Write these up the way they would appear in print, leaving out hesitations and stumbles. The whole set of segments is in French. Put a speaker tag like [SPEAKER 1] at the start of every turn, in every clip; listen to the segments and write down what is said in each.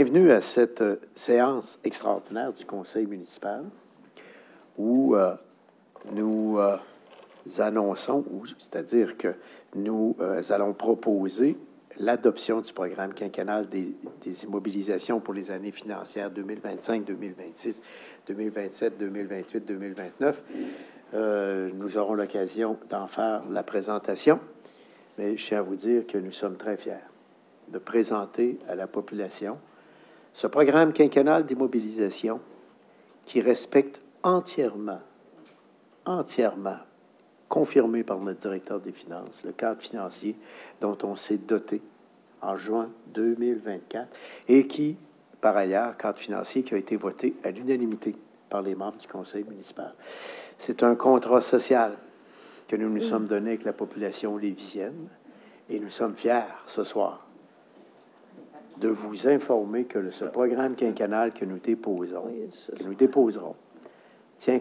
[SPEAKER 1] Bienvenue à cette séance extraordinaire du Conseil municipal où nous annonçons, c'est-à-dire que nous allons proposer l'adoption du programme quinquennal des immobilisations pour les années financières 2025, 2026, 2027, 2028, 2029. Nous aurons l'occasion d'en faire la présentation, mais je tiens à vous dire que nous sommes très fiers de présenter à la population ce programme quinquennal d'immobilisation qui respecte entièrement, confirmé par notre directeur des finances, le cadre financier dont on s'est doté en juin 2024 et qui, par ailleurs, cadre financier qui a été voté à l'unanimité par les membres du conseil municipal. C'est un contrat social que nous nous sommes donné avec la population lévisienne et nous sommes fiers ce soir de vous informer que ce programme quinquennal que nous déposerons, tient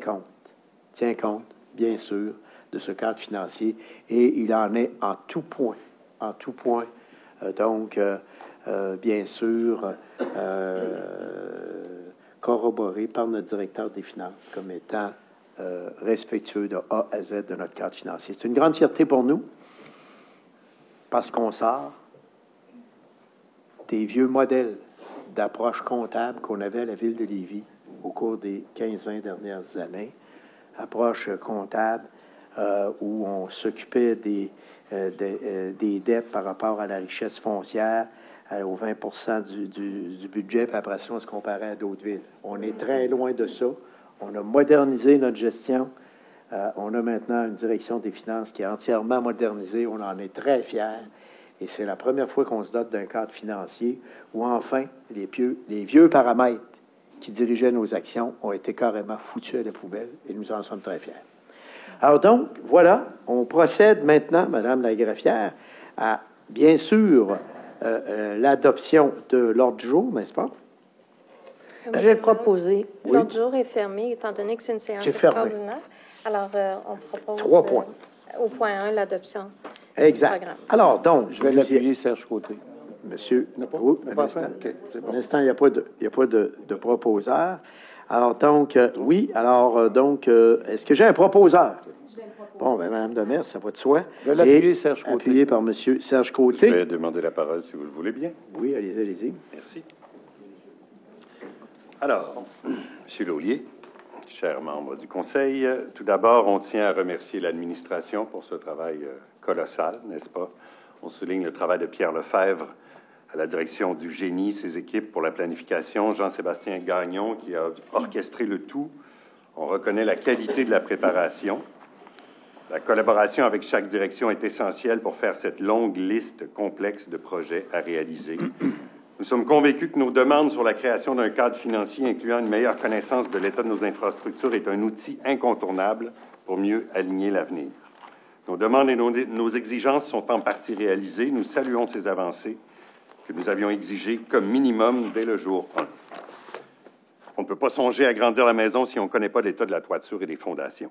[SPEAKER 1] compte, bien sûr, de ce cadre financier et il en est en tout point, bien sûr, corroboré par notre directeur des finances comme étant respectueux de A à Z de notre cadre financier. C'est une grande fierté pour nous parce qu'on sort des vieux modèles d'approche comptable qu'on avait à la Ville de Lévis au cours des 15-20 dernières années. Approche comptable où on s'occupait des dettes par rapport à la richesse foncière, aux 20 du budget, puis après ça, on se comparait à d'autres villes. On est très loin de ça. On a modernisé notre gestion. On a maintenant une direction des finances qui est entièrement modernisée. On en est très fiers. Et c'est la première fois qu'on se dote d'un cadre financier où, enfin, les vieux paramètres qui dirigeaient nos actions ont été carrément foutus à la poubelle et nous en sommes très fiers. Alors donc, voilà, on procède maintenant, Madame la greffière, à, bien sûr, l'adoption de l'ordre du jour, n'est-ce pas?
[SPEAKER 2] Je vais le proposer.
[SPEAKER 1] Oui.
[SPEAKER 2] L'ordre du jour est fermé, étant donné que c'est une séance extraordinaire. Alors, on propose...
[SPEAKER 1] 3 points.
[SPEAKER 2] Au point 1, l'adoption.
[SPEAKER 1] Exact. Alors, donc,
[SPEAKER 3] je vais l'appuyer, Serge Côté.
[SPEAKER 1] Monsieur, un instant. Okay, pour l'instant, il n'y a pas de proposeur. Alors, donc, est-ce que j'ai un proposeur? Bon, bien, Mme Demers, ça va de soi.
[SPEAKER 3] Je vais l'appuyer, Serge Côté.
[SPEAKER 1] Appuyé par Monsieur Serge Côté.
[SPEAKER 4] Je vais demander la parole, si vous le voulez bien.
[SPEAKER 1] Oui, allez-y.
[SPEAKER 4] Merci. Alors, Monsieur Laulier, chers membres du Conseil, tout d'abord, on tient à remercier l'administration pour ce travail colossal, n'est-ce pas? On souligne le travail de Pierre Lefebvre à la direction du génie, ses équipes pour la planification, Jean-Sébastien Gagnon qui a orchestré le tout. On reconnaît la qualité de la préparation. La collaboration avec chaque direction est essentielle pour faire cette longue liste complexe de projets à réaliser. Nous sommes convaincus que nos demandes sur la création d'un cadre financier incluant une meilleure connaissance de l'état de nos infrastructures est un outil incontournable pour mieux aligner l'avenir. Nos demandes et nos exigences sont en partie réalisées. Nous saluons ces avancées que nous avions exigées comme minimum dès le jour 1. On ne peut pas songer à agrandir la maison si on ne connaît pas l'état de la toiture et des fondations.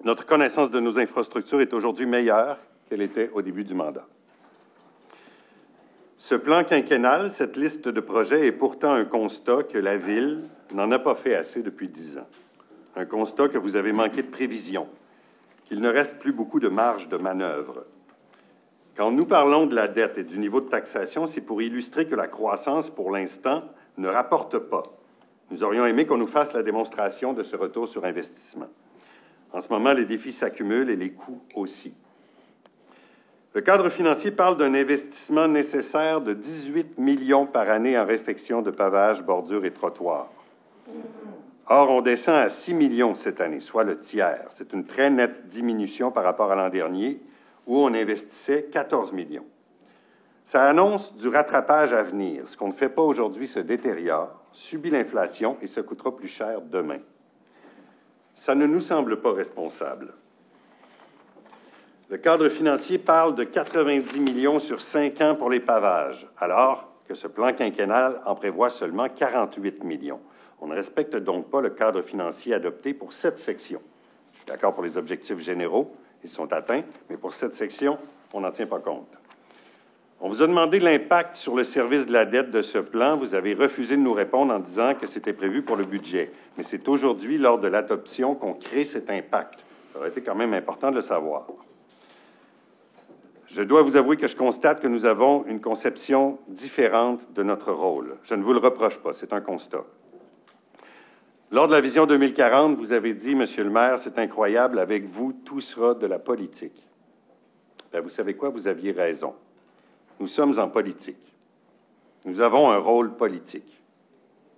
[SPEAKER 4] Notre connaissance de nos infrastructures est aujourd'hui meilleure qu'elle était au début du mandat. Ce plan quinquennal, cette liste de projets est pourtant un constat que la Ville n'en a pas fait assez depuis 10 ans. Un constat que vous avez manqué de prévision, qu'il ne reste plus beaucoup de marge de manœuvre. Quand nous parlons de la dette et du niveau de taxation, c'est pour illustrer que la croissance, pour l'instant, ne rapporte pas. Nous aurions aimé qu'on nous fasse la démonstration de ce retour sur investissement. En ce moment, les défis s'accumulent et les coûts aussi. Le cadre financier parle d'un investissement nécessaire de 18 millions par année en réfection de pavage, bordures et trottoirs. Or, on descend à 6 millions cette année, soit le tiers. C'est une très nette diminution par rapport à l'an dernier, où on investissait 14 millions. Ça annonce du rattrapage à venir. Ce qu'on ne fait pas aujourd'hui se détériore, subit l'inflation et se coûtera plus cher demain. Ça ne nous semble pas responsable. Le cadre financier parle de 90 millions sur 5 ans pour les pavages, alors que ce plan quinquennal en prévoit seulement 48 millions. On ne respecte donc pas le cadre financier adopté pour cette section. Je suis d'accord pour les objectifs généraux, ils sont atteints, mais pour cette section, on n'en tient pas compte. On vous a demandé l'impact sur le service de la dette de ce plan. Vous avez refusé de nous répondre en disant que c'était prévu pour le budget. Mais c'est aujourd'hui, lors de l'adoption, qu'on crée cet impact. Ça aurait été quand même important de le savoir. Je dois vous avouer que je constate que nous avons une conception différente de notre rôle. Je ne vous le reproche pas, c'est un constat. Lors de la vision 2040, vous avez dit, Monsieur le maire, c'est incroyable, avec vous, tout sera de la politique. Bien, vous savez quoi? Vous aviez raison. Nous sommes en politique. Nous avons un rôle politique.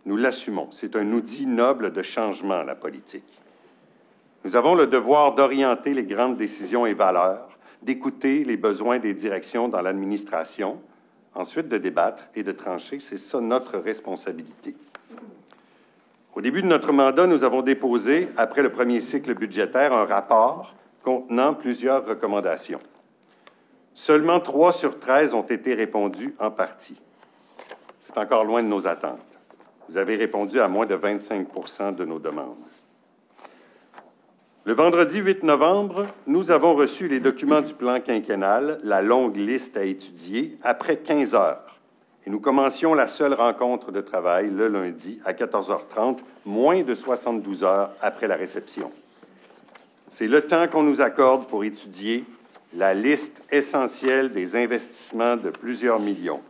[SPEAKER 4] Nous l'assumons. C'est un outil noble de changement, la politique. Nous avons le devoir d'orienter les grandes décisions et valeurs, d'écouter les besoins des directions dans l'administration, ensuite de débattre et de trancher. C'est ça notre responsabilité. Au début de notre mandat, nous avons déposé, après le premier cycle budgétaire, un rapport contenant plusieurs recommandations. Seulement 3 sur 13 ont été répondus en partie. C'est encore loin de nos attentes. Vous avez répondu à moins de 25% de nos demandes. Le vendredi 8 novembre, nous avons reçu les documents du plan quinquennal, la longue liste à étudier, après 15 heures. Et nous commencions la seule rencontre de travail le lundi à 14h30, moins de 72 heures après la réception. C'est le temps qu'on nous accorde pour étudier la liste essentielle des investissements de plusieurs millions.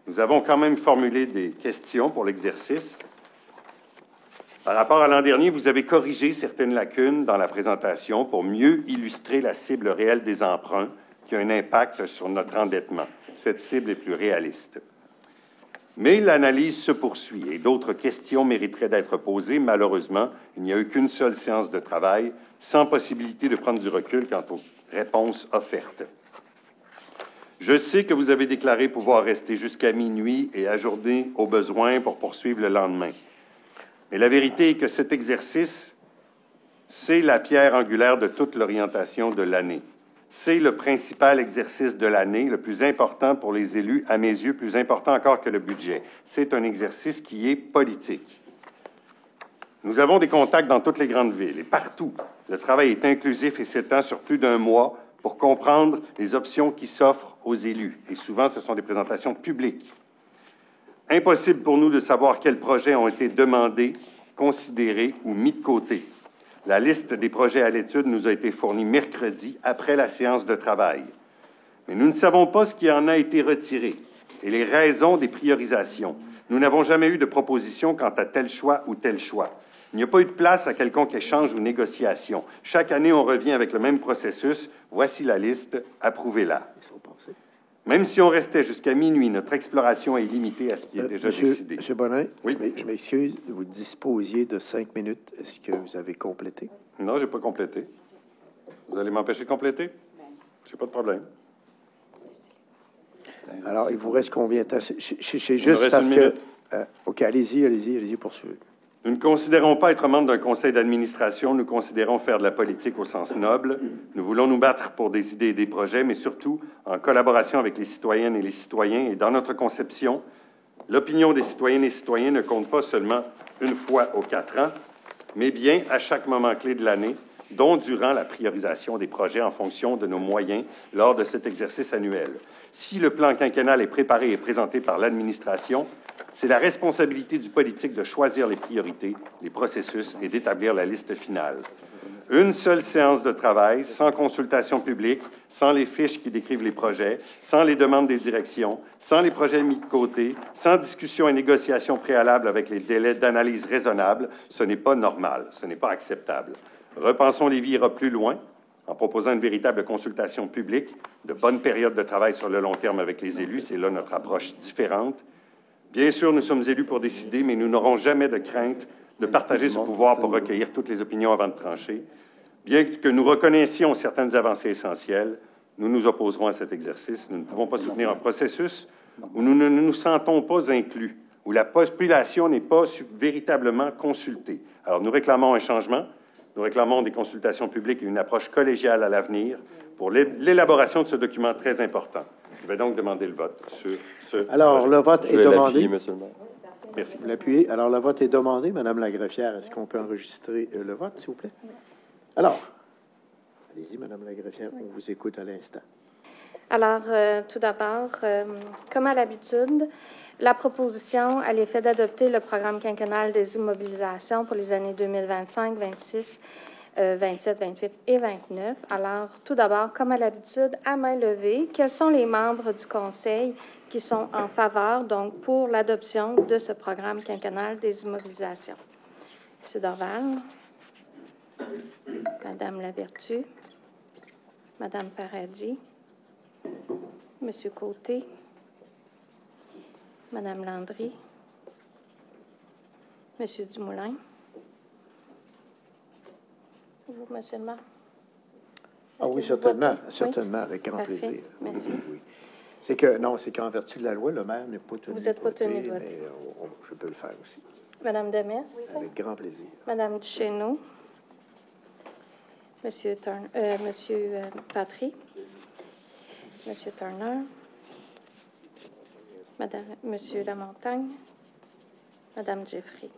[SPEAKER 4] Nous avons quand même formulé des questions pour l'exercice. Par rapport à l'an dernier, vous avez corrigé certaines lacunes dans la présentation pour mieux illustrer la cible réelle des emprunts qui a un impact sur notre endettement. Cette cible est plus réaliste. Mais l'analyse se poursuit et d'autres questions mériteraient d'être posées. Malheureusement, il n'y a eu qu'une seule séance de travail, sans possibilité de prendre du recul quant aux réponses offertes. Je sais que vous avez déclaré pouvoir rester jusqu'à minuit et ajourner au besoin pour poursuivre le lendemain. Mais la vérité est que cet exercice, c'est la pierre angulaire de toute l'orientation de l'année. C'est le principal exercice de l'année, le plus important pour les élus, à mes yeux, plus important encore que le budget. C'est un exercice qui est politique. Nous avons des contacts dans toutes les grandes villes et partout. Le travail est inclusif et s'étend sur plus d'un mois pour comprendre les options qui s'offrent aux élus. Et souvent, ce sont des présentations publiques. Impossible pour nous de savoir quels projets ont été demandés, considérés ou mis de côté. La liste des projets à l'étude nous a été fournie mercredi après la séance de travail. Mais nous ne savons pas ce qui en a été retiré et les raisons des priorisations. Nous n'avons jamais eu de proposition quant à tel choix ou tel choix. Il n'y a pas eu de place à quelconque échange ou négociation. Chaque année, on revient avec le même processus. Voici la liste, approuvez-la. Même si on restait jusqu'à minuit, notre exploration est limitée à ce qui est déjà décidé.
[SPEAKER 1] Monsieur Bonin,
[SPEAKER 4] oui?
[SPEAKER 1] Je m'excuse, vous disposiez de 5 minutes. Est-ce que vous avez complété?
[SPEAKER 4] Non, je n'ai pas complété. Vous allez m'empêcher de compléter? Je n'ai pas de problème.
[SPEAKER 1] Alors, il vous reste combien de temps? C'est juste parce que... OK, allez-y, poursuivez.
[SPEAKER 4] Nous ne considérons pas être membre d'un conseil d'administration, nous considérons faire de la politique au sens noble. Nous voulons nous battre pour des idées et des projets, mais surtout en collaboration avec les citoyennes et les citoyens. Et dans notre conception, l'opinion des citoyennes et citoyens ne compte pas seulement une fois aux 4 ans, mais bien à chaque moment clé de l'année, dont durant la priorisation des projets en fonction de nos moyens lors de cet exercice annuel. Si le plan quinquennal est préparé et présenté par l'administration, c'est la responsabilité du politique de choisir les priorités, les processus et d'établir la liste finale. Une seule séance de travail, sans consultation publique, sans les fiches qui décrivent les projets, sans les demandes des directions, sans les projets mis de côté, sans discussion et négociation préalable avec les délais d'analyse raisonnables, ce n'est pas normal, ce n'est pas acceptable. Repensons Lévis ira plus loin en proposant une véritable consultation publique, de bonnes périodes de travail sur le long terme avec les élus. C'est là notre approche différente. Bien sûr, nous sommes élus pour décider, mais nous n'aurons jamais de crainte de partager ce pouvoir pour recueillir toutes les opinions avant de trancher. Bien que nous reconnaissions certaines avancées essentielles, nous nous opposerons à cet exercice. Nous ne pouvons pas soutenir un processus où nous ne nous sentons pas inclus, où la population n'est pas véritablement consultée. Alors, nous réclamons un changement. Nous réclamons des consultations publiques et une approche collégiale à l'avenir pour l'élaboration de ce document très important. Je vais donc demander le vote sur ce
[SPEAKER 1] Alors,
[SPEAKER 4] projet.
[SPEAKER 1] le vote est demandé.
[SPEAKER 3] Monsieur le maire.
[SPEAKER 4] Merci.
[SPEAKER 1] Vous l'appuyez. Alors, le vote est demandé. Madame la greffière, est-ce qu'on peut enregistrer le vote, s'il vous plaît? Alors, allez-y, Madame la greffière, on vous écoute à l'instant.
[SPEAKER 2] Alors, tout d'abord, comme à l'habitude, la proposition à l'effet d'adopter le programme quinquennal des immobilisations pour les années 2025, 26, 27, 28 et 29. Alors, tout d'abord, comme à l'habitude, à main levée, quels sont les membres du Conseil qui sont en faveur, donc, pour l'adoption de ce programme quinquennal des immobilisations? M. Dorval, Mme Lavertu, Mme Paradis, M. Côté, Mme Landry, M. Dumoulin. Vous, M. le maire?
[SPEAKER 1] Ah oui, certainement, certainement, avec grand plaisir.
[SPEAKER 2] Merci.
[SPEAKER 1] Oui. C'est qu'en vertu de la loi, le maire n'est pas tenu
[SPEAKER 2] Vous n'êtes pas tenu de voter.
[SPEAKER 1] Mais je peux le faire aussi.
[SPEAKER 2] Mme Demers?
[SPEAKER 1] Avec grand plaisir.
[SPEAKER 2] Mme Duchesneau? M. Patry? M. Turner? M. Lamontagne? Mme Jeffrey?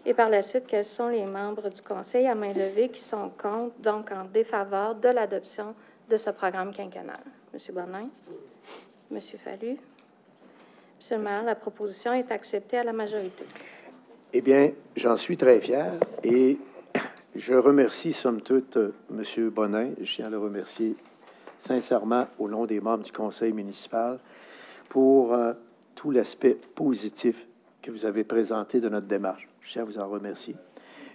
[SPEAKER 2] Et par la suite, quels sont les membres du Conseil à main levée qui sont contre, donc en défaveur de l'adoption de ce programme quinquennal? M. Bonin? M. Fallu? Monsieur le maire, la proposition est acceptée à la majorité.
[SPEAKER 1] Eh bien, j'en suis très fier et je remercie, somme toute, M. Bonin. Je tiens à le remercier sincèrement au nom des membres du Conseil municipal pour tout l'aspect positif que vous avez présenté de notre démarche. Je tiens à vous en remercier.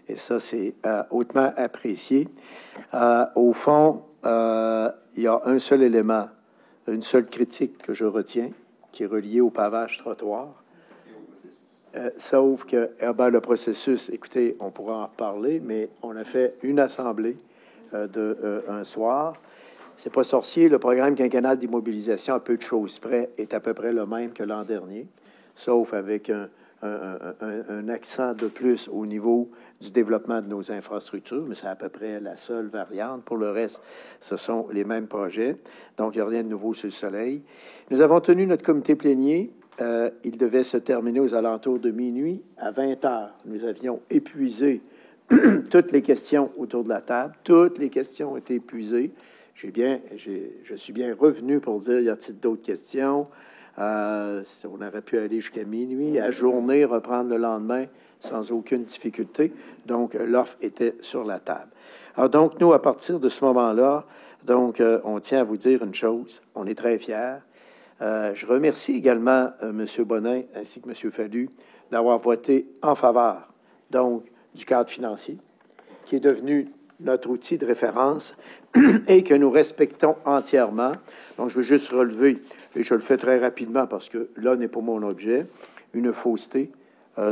[SPEAKER 1] Et ça, c'est hautement apprécié. Au fond, il y a un seul élément, une seule critique que je retiens, qui est reliée au pavage trottoir. Sauf que le processus, écoutez, on pourra en reparler, mais on a fait une assemblée un soir. C'est pas sorcier. Le programme quinquennal d'immobilisation, à peu de choses près, est à peu près le même que l'an dernier, sauf avec un accent de plus au niveau du développement de nos infrastructures, mais c'est à peu près la seule variante. Pour le reste, ce sont les mêmes projets. Donc, il n'y a rien de nouveau sur le soleil. Nous avons tenu notre comité plénier. Il devait se terminer aux alentours de minuit. À 20 heures, nous avions épuisé toutes les questions autour de la table. Toutes les questions ont été épuisées. Je suis bien revenu pour dire, y a-t-il d'autres questions? On aurait pu aller jusqu'à minuit, ajourner, reprendre le lendemain sans aucune difficulté. Donc, l'offre était sur la table. Alors, donc, nous, à partir de ce moment-là, donc, on tient à vous dire une chose. On est très fiers. Je remercie également M. Bonin ainsi que M. Fallu d'avoir voté en faveur, donc, du cadre financier, qui est devenu notre outil de référence et que nous respectons entièrement. Donc, je veux juste relever, et je le fais très rapidement parce que là n'est pas mon objet, une fausseté.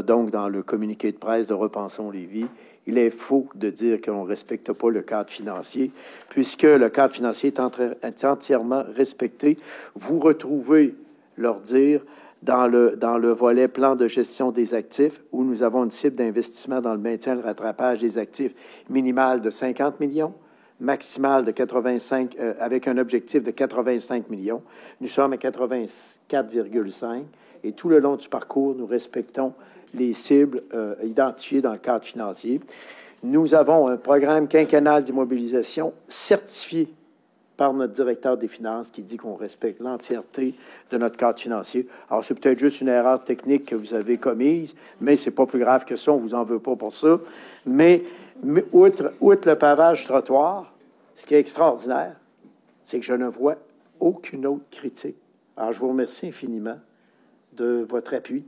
[SPEAKER 1] Donc, dans le communiqué de presse de Repensons Lévis, il est faux de dire qu'on ne respecte pas le cadre financier, puisque le cadre financier est entièrement respecté. Vous retrouvez leur dire dans le volet plan de gestion des actifs, où nous avons une cible d'investissement dans le maintien et le rattrapage des actifs minimale de 50 millions, maximale de 85, avec un objectif de 85 millions. Nous sommes à 84,5 et tout le long du parcours, nous respectons les cibles identifiées dans le cadre financier. Nous avons un programme quinquennal d'immobilisation certifié par notre directeur des finances qui dit qu'on respecte l'entièreté de notre cadre financier. Alors, c'est peut-être juste une erreur technique que vous avez commise, mais c'est pas plus grave que ça, on vous en veut pas pour ça. Mais outre le pavage trottoir, ce qui est extraordinaire, c'est que je ne vois aucune autre critique. Alors, je vous remercie infiniment de votre appui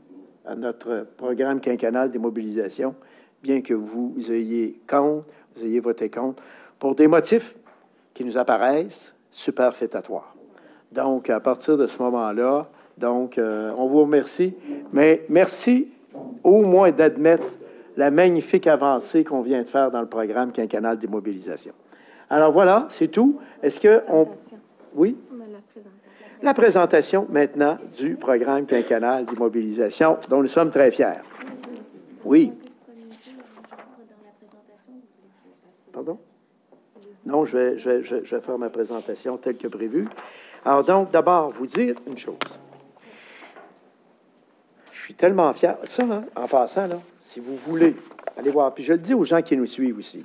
[SPEAKER 1] à notre programme quinquennal d'immobilisation, bien que vous ayez voté contre, pour des motifs qui nous apparaissent superfétatoires. Donc, à partir de ce moment-là, on vous remercie, mais merci au moins d'admettre la magnifique avancée qu'on vient de faire dans le programme quinquennal d'immobilisation. Alors voilà, c'est tout. Est-ce que on... Oui? La présentation maintenant du programme quinquennal d'immobilisation dont nous sommes très fiers. Oui. Pardon? Non, je vais faire ma présentation telle que prévue. Alors donc, d'abord, vous dire une chose. Je suis tellement fier. Ça, là, en passant, là, si vous voulez, allez voir. Puis je le dis aux gens qui nous suivent aussi.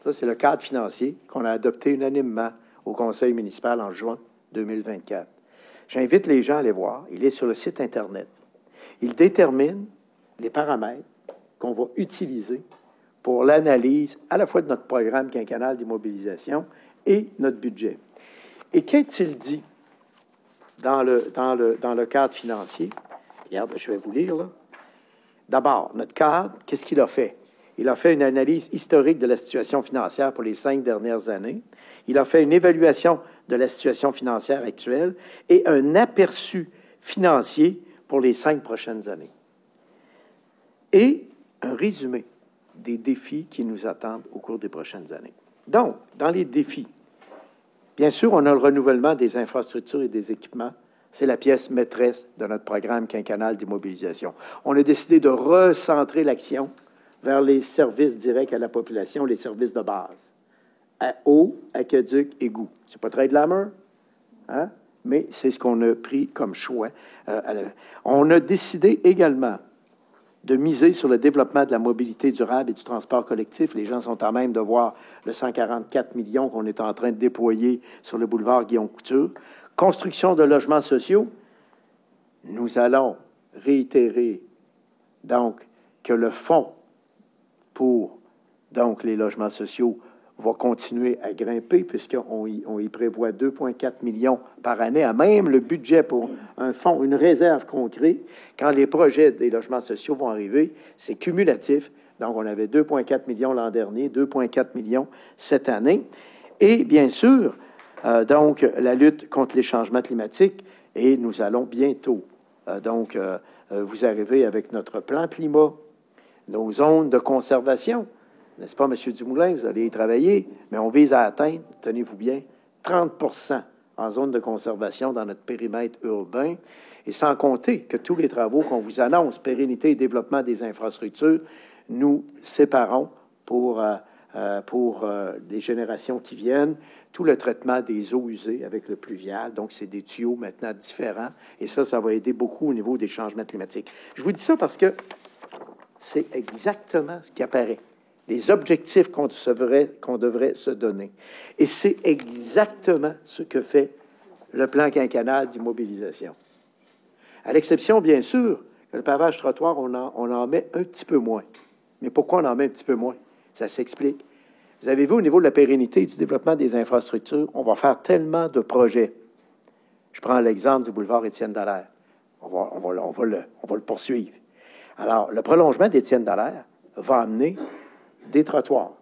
[SPEAKER 1] Ça, c'est le cadre financier qu'on a adopté unanimement au conseil municipal en juin 2024. J'invite les gens à aller voir. Il est sur le site Internet. Il détermine les paramètres qu'on va utiliser pour l'analyse à la fois de notre programme quinquennal d'immobilisation et notre budget. Et qu'est-il dit dans le cadre financier? Regarde, je vais vous lire, là. D'abord, notre cadre, qu'est-ce qu'il a fait? Il a fait une analyse historique de la situation financière pour les 5 dernières années. Il a fait une évaluation de la situation financière actuelle et un aperçu financier pour les 5 prochaines années. Et un résumé des défis qui nous attendent au cours des prochaines années. Donc, dans les défis, bien sûr, on a le renouvellement des infrastructures et des équipements. C'est la pièce maîtresse de notre programme quinquennal d'immobilisation. On a décidé de recentrer l'action vers les services directs à la population, les services de base. À eau, aqueduc, égout. C'est pas très glamour, hein? Mais c'est ce qu'on a pris comme choix. On a décidé également de miser sur le développement de la mobilité durable et du transport collectif. Les gens sont à même de voir le 144 millions qu'on est en train de déployer sur le boulevard Guillaume-Couture. Construction de logements sociaux. Nous allons réitérer donc que le fonds pour donc les logements sociaux va continuer à grimper puisqu'on y prévoit 2,4 millions par année, à même le budget pour un fonds, une réserve qu'on crée. Quand les projets des logements sociaux vont arriver, c'est cumulatif. Donc, on avait 2,4 millions l'an dernier, 2,4 millions cette année. Et bien sûr, donc, la lutte contre les changements climatiques, et nous allons bientôt, vous arriver avec notre plan climat, nos zones de conservation. N'est-ce pas, M. Dumoulin? Vous allez y travailler, mais on vise à atteindre, tenez-vous bien, 30 en zone de conservation dans notre périmètre urbain, et sans compter que tous les travaux qu'on vous annonce, pérennité et développement des infrastructures, nous séparons pour les générations qui viennent, tout le traitement des eaux usées avec le pluvial. Donc, c'est des tuyaux maintenant différents, et ça va aider beaucoup au niveau des changements climatiques. Je vous dis ça parce que c'est exactement ce qui apparaît. Les objectifs qu'on devrait se donner. Et c'est exactement ce que fait le plan quinquennal d'immobilisation. À l'exception, bien sûr, que le pavage trottoir, on en met un petit peu moins. Mais pourquoi on en met un petit peu moins? Ça s'explique. Vous avez vu, au niveau de la pérennité et du développement des infrastructures, on va faire tellement de projets. Je prends l'exemple du boulevard Étienne-Dallaire. On va le poursuivre. Alors, le prolongement d'Étienne-Dallaire va amener des trottoirs,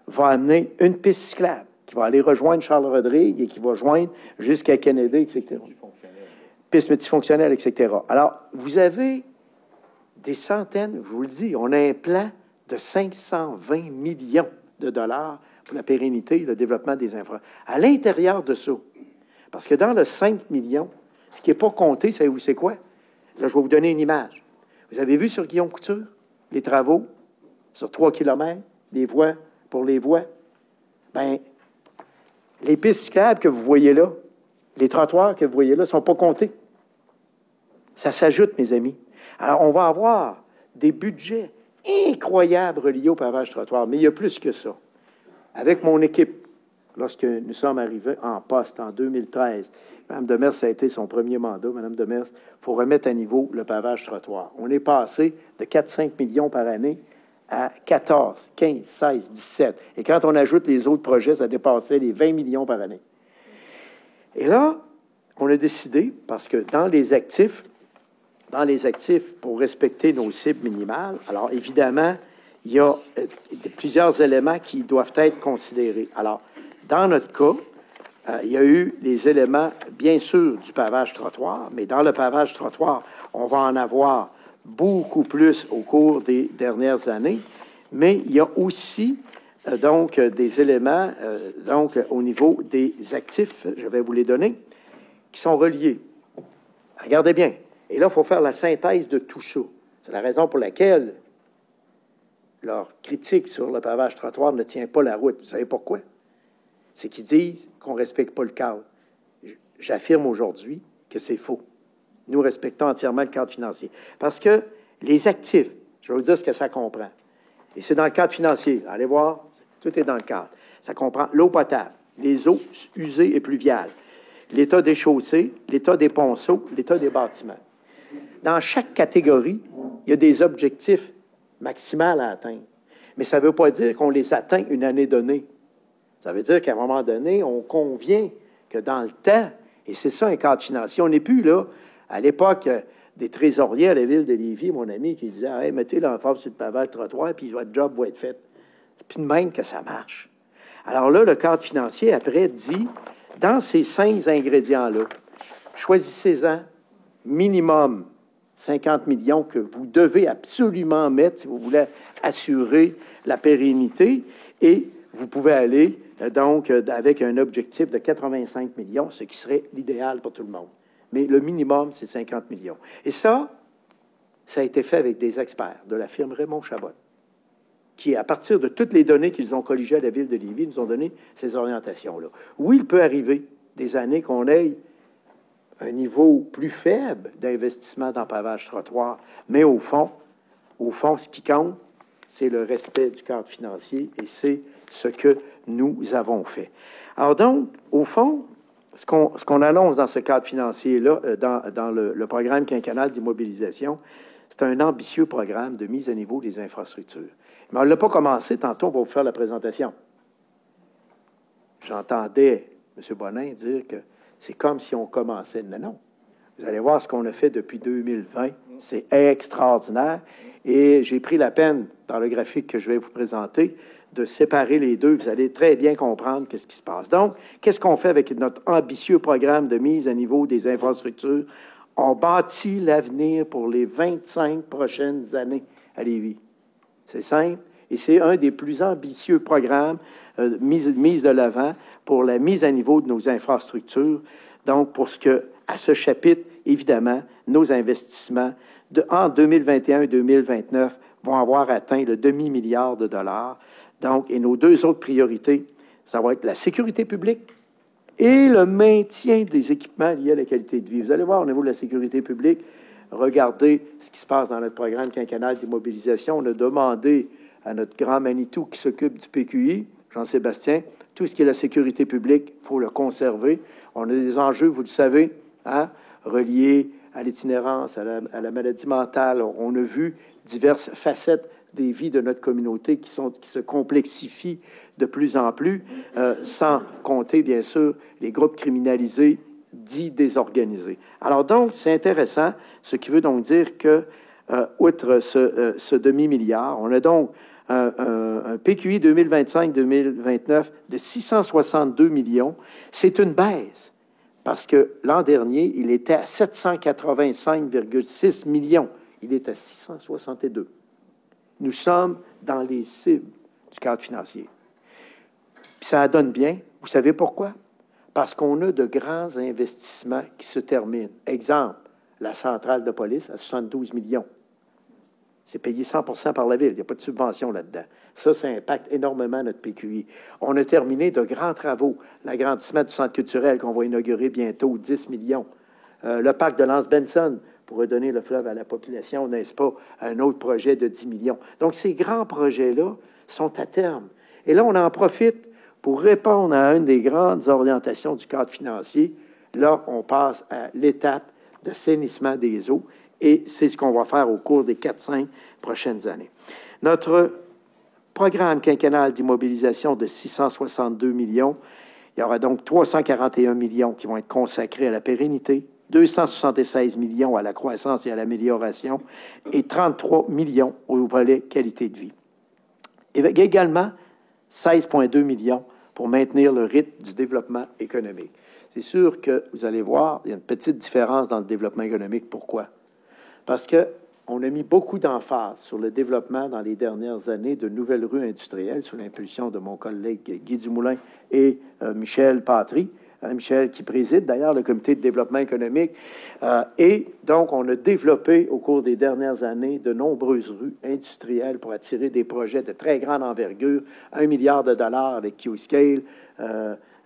[SPEAKER 1] va amener une piste cyclable qui va aller rejoindre Charles-Rodrigue et qui va joindre jusqu'à Kennedy, etc. Piste multifonctionnelle, etc. Alors, vous avez des centaines, je vous le dis, on a un plan de 520 millions de dollars pour la pérennité et le développement des infrastructures. À l'intérieur de ça, parce que dans le 5 millions, ce qui n'est pas compté, c'est quoi? Là, je vais vous donner une image. Vous avez vu sur Guillaume-Couture les travaux sur 3 km, les voies pour les voies? Bien, les pistes cyclables que vous voyez là, les trottoirs que vous voyez là, ne sont pas comptés. Ça s'ajoute, mes amis. Alors, on va avoir des budgets incroyables reliés au pavage trottoir, mais il y a plus que ça. Avec mon équipe, lorsque nous sommes arrivés en poste en 2013, Mme Demers, ça a été son premier mandat. Mme Demers, il faut remettre à niveau le pavage trottoir. On est passé de 4-5 millions par année à 14, 15, 16, 17. Et quand on ajoute les autres projets, ça dépassait les 20 millions par année. Et là, on a décidé, parce que dans les actifs, pour respecter nos cibles minimales, alors évidemment, il y a plusieurs éléments qui doivent être considérés. Alors, dans notre cas, il y a eu les éléments, bien sûr, du pavage trottoir, mais dans le pavage trottoir, on va en avoir beaucoup plus au cours des dernières années, mais il y a aussi des éléments au niveau des actifs, je vais vous les donner, qui sont reliés. Regardez bien. Et là, il faut faire la synthèse de tout ça. C'est la raison pour laquelle leur critique sur le pavage trottoir ne tient pas la route. Vous savez pourquoi? C'est qu'ils disent qu'on ne respecte pas le cadre. J'affirme aujourd'hui que c'est faux. Nous respectons entièrement le cadre financier. Parce que les actifs, je vais vous dire ce que ça comprend. Et c'est dans le cadre financier. Allez voir, Tout est dans le cadre. Ça comprend l'eau potable, les eaux usées et pluviales, l'état des chaussées, l'état des ponceaux, l'état des bâtiments. Dans chaque catégorie, il y a des objectifs maximales à atteindre. Mais ça ne veut pas dire qu'on les atteint une année donnée. Ça veut dire qu'à un moment donné, on convient que dans le temps, et c'est ça un cadre financier, on n'est plus là, à l'époque des trésoriers à la ville de Lévis, mon ami, qui disait hey, mettez l'emphase sur le pavage trottoir, puis votre job va être fait. C'est plus de même que ça marche. Alors là, le cadre financier, après, dit dans ces 5 ingrédients-là, choisissez-en minimum 50 millions que vous devez absolument mettre si vous voulez assurer la pérennité et vous pouvez aller donc avec un objectif de 85 millions, ce qui serait l'idéal pour tout le monde. Mais le minimum, c'est 50 millions. Et ça a été fait avec des experts de la firme Raymond Chabot, qui, à partir de toutes les données qu'ils ont colligées à la ville de Lévis, nous ont donné ces orientations-là. Oui, il peut arriver des années qu'on ait un niveau plus faible d'investissement dans pavage trottoir, mais au fond, ce qui compte, c'est le respect du cadre financier et c'est ce que nous avons fait. Alors donc, au fond, ce qu'on annonce dans ce cadre financier-là, dans le programme quinquennal d'immobilisation, c'est un ambitieux programme de mise à niveau des infrastructures. Mais on ne l'a pas commencé, tantôt on va vous faire la présentation. J'entendais M. Bonin dire que c'est comme si on commençait. Non. Vous allez voir ce qu'on a fait depuis 2020. C'est extraordinaire. Et j'ai pris la peine, dans le graphique que je vais vous présenter, de séparer les deux. Vous allez très bien comprendre qu'est-ce qui se passe. Donc, qu'est-ce qu'on fait avec notre ambitieux programme de mise à niveau des infrastructures? On bâtit l'avenir pour les 25 prochaines années à Lévis. C'est simple. Et c'est un des plus ambitieux programmes mis de l'avant pour la mise à niveau de nos infrastructures. Donc, pour ce que, à ce chapitre, évidemment, nos investissements en 2021 et 2029 vont avoir atteint le demi-milliard de dollars. Donc, et nos 2 autres priorités, ça va être la sécurité publique et le maintien des équipements liés à la qualité de vie. Vous allez voir au niveau de la sécurité publique, regardez ce qui se passe dans notre programme quinquennal d'immobilisation. On a demandé à notre grand Manitou qui s'occupe du PQI, Jean-Sébastien, tout ce qui est la sécurité publique, il faut le conserver. On a des enjeux, vous le savez, reliés à l'itinérance, à la maladie mentale. On a vu diverses facettes des vies de notre communauté qui se complexifient de plus en plus, sans compter, bien sûr, les groupes criminalisés dits désorganisés. Alors donc, c'est intéressant, ce qui veut donc dire que, outre ce demi-milliard, on a donc un PQI 2025-2029 de 662 millions. C'est une baisse, parce que l'an dernier, il était à 785,6 millions. Il est à 662. Nous sommes dans les cibles du cadre financier. Puis ça donne bien. Vous savez pourquoi? Parce qu'on a de grands investissements qui se terminent. Exemple, la centrale de police à 72 millions. C'est payé 100% par la Ville. Il n'y a pas de subvention là-dedans. Ça impacte énormément notre PQI. On a terminé de grands travaux. L'agrandissement du centre culturel qu'on va inaugurer bientôt, 10 millions. Le parc de Lance-Benson pour redonner le fleuve à la population, n'est-ce pas? Un autre projet de 10 millions. Donc, ces grands projets-là sont à terme. Et là, on en profite pour répondre à une des grandes orientations du cadre financier. Là, on passe à l'étape d'assainissement des eaux. Et c'est ce qu'on va faire au cours des 4-5 prochaines années. Notre programme quinquennal d'immobilisation de 662 millions, il y aura donc 341 millions qui vont être consacrés à la pérennité, 276 millions à la croissance et à l'amélioration et 33 millions au volet qualité de vie. Et également 16,2 millions pour maintenir le rythme du développement économique. C'est sûr que vous allez voir, il y a une petite différence dans le développement économique. Pourquoi? Parce qu'on a mis beaucoup d'emphase sur le développement dans les dernières années de nouvelles rues industrielles sous l'impulsion de mon collègue Guy Dumoulin et Michel Patry. Michel qui préside d'ailleurs le comité de développement économique. Et donc, on a développé au cours des dernières années de nombreuses rues industrielles pour attirer des projets de très grande envergure, 1 milliard de dollars avec Q-Scale,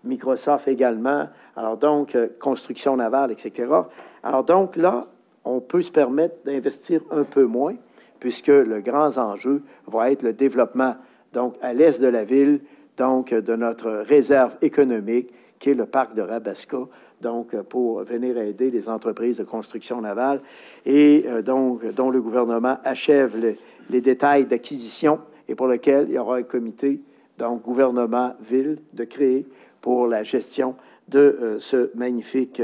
[SPEAKER 1] Microsoft également. Alors donc, construction navale, etc. Alors donc, là, on peut se permettre d'investir un peu moins, puisque le grand enjeu va être le développement donc à l'est de la ville, donc de notre réserve économique, qui est le parc de Rabaska, donc pour venir aider les entreprises de construction navale, et donc dont le gouvernement achève les détails d'acquisition et pour lequel il y aura un comité, donc gouvernement-ville, de créer pour la gestion de ce magnifique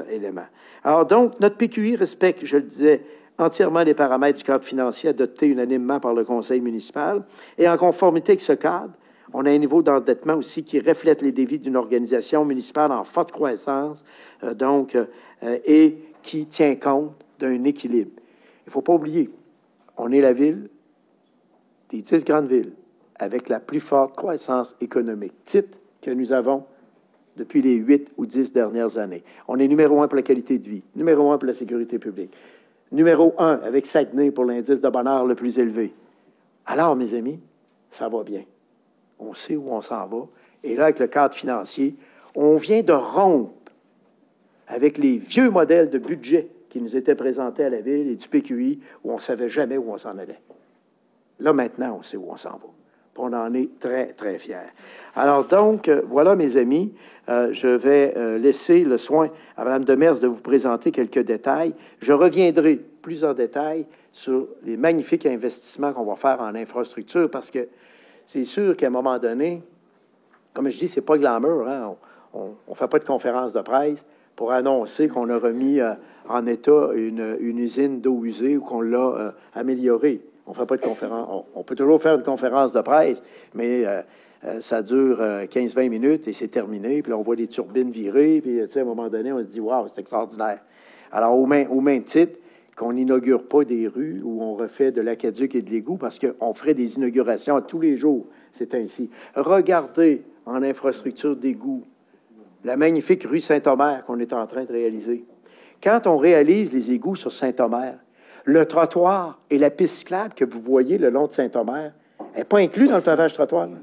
[SPEAKER 1] élément. Alors donc, notre PQI respecte, je le disais, entièrement les paramètres du cadre financier adopté unanimement par le conseil municipal. Et en conformité avec ce cadre, on a un niveau d'endettement aussi qui reflète les défis d'une organisation municipale en forte croissance, et qui tient compte d'un équilibre. Il ne faut pas oublier, on est la ville des 10 grandes villes avec la plus forte croissance économique, titre que nous avons depuis les 8 ou 10 dernières années. On est numéro 1 pour la qualité de vie, numéro 1 pour la sécurité publique, numéro 1 avec Saguenay pour l'indice de bonheur le plus élevé. Alors, mes amis, ça va bien. On sait où on s'en va. Et là, avec le cadre financier, on vient de rompre avec les vieux modèles de budget qui nous étaient présentés à la Ville et du PQI, où on ne savait jamais où on s'en allait. Là, maintenant, on sait où on s'en va. On en est très, très fiers. Alors donc, voilà, mes amis, je vais laisser le soin à Mme Demers de vous présenter quelques détails. Je reviendrai plus en détail sur les magnifiques investissements qu'on va faire en infrastructure, parce que c'est sûr qu'à un moment donné, comme je dis, c'est pas glamour, hein? On ne fait pas de conférence de presse pour annoncer qu'on a remis en état une usine d'eau usée ou qu'on l'a améliorée. On ne fait pas de conférence. On peut toujours faire une conférence de presse, mais ça dure 15-20 minutes et c'est terminé. Puis là, on voit les turbines virer. Puis, tu sais, à un moment donné, on se dit « Wow, c'est extraordinaire ». Alors, au même titre qu'on n'inaugure pas des rues où on refait de l'aqueduc et de l'égout, parce qu'on ferait des inaugurations tous les jours. C'est ainsi. Regardez en infrastructure d'égout la magnifique rue Saint-Omer qu'on est en train de réaliser. Quand on réalise les égouts sur Saint-Omer, le trottoir et la piste cyclable que vous voyez le long de Saint-Omer n'est pas inclus dans le pavage trottoir. Là.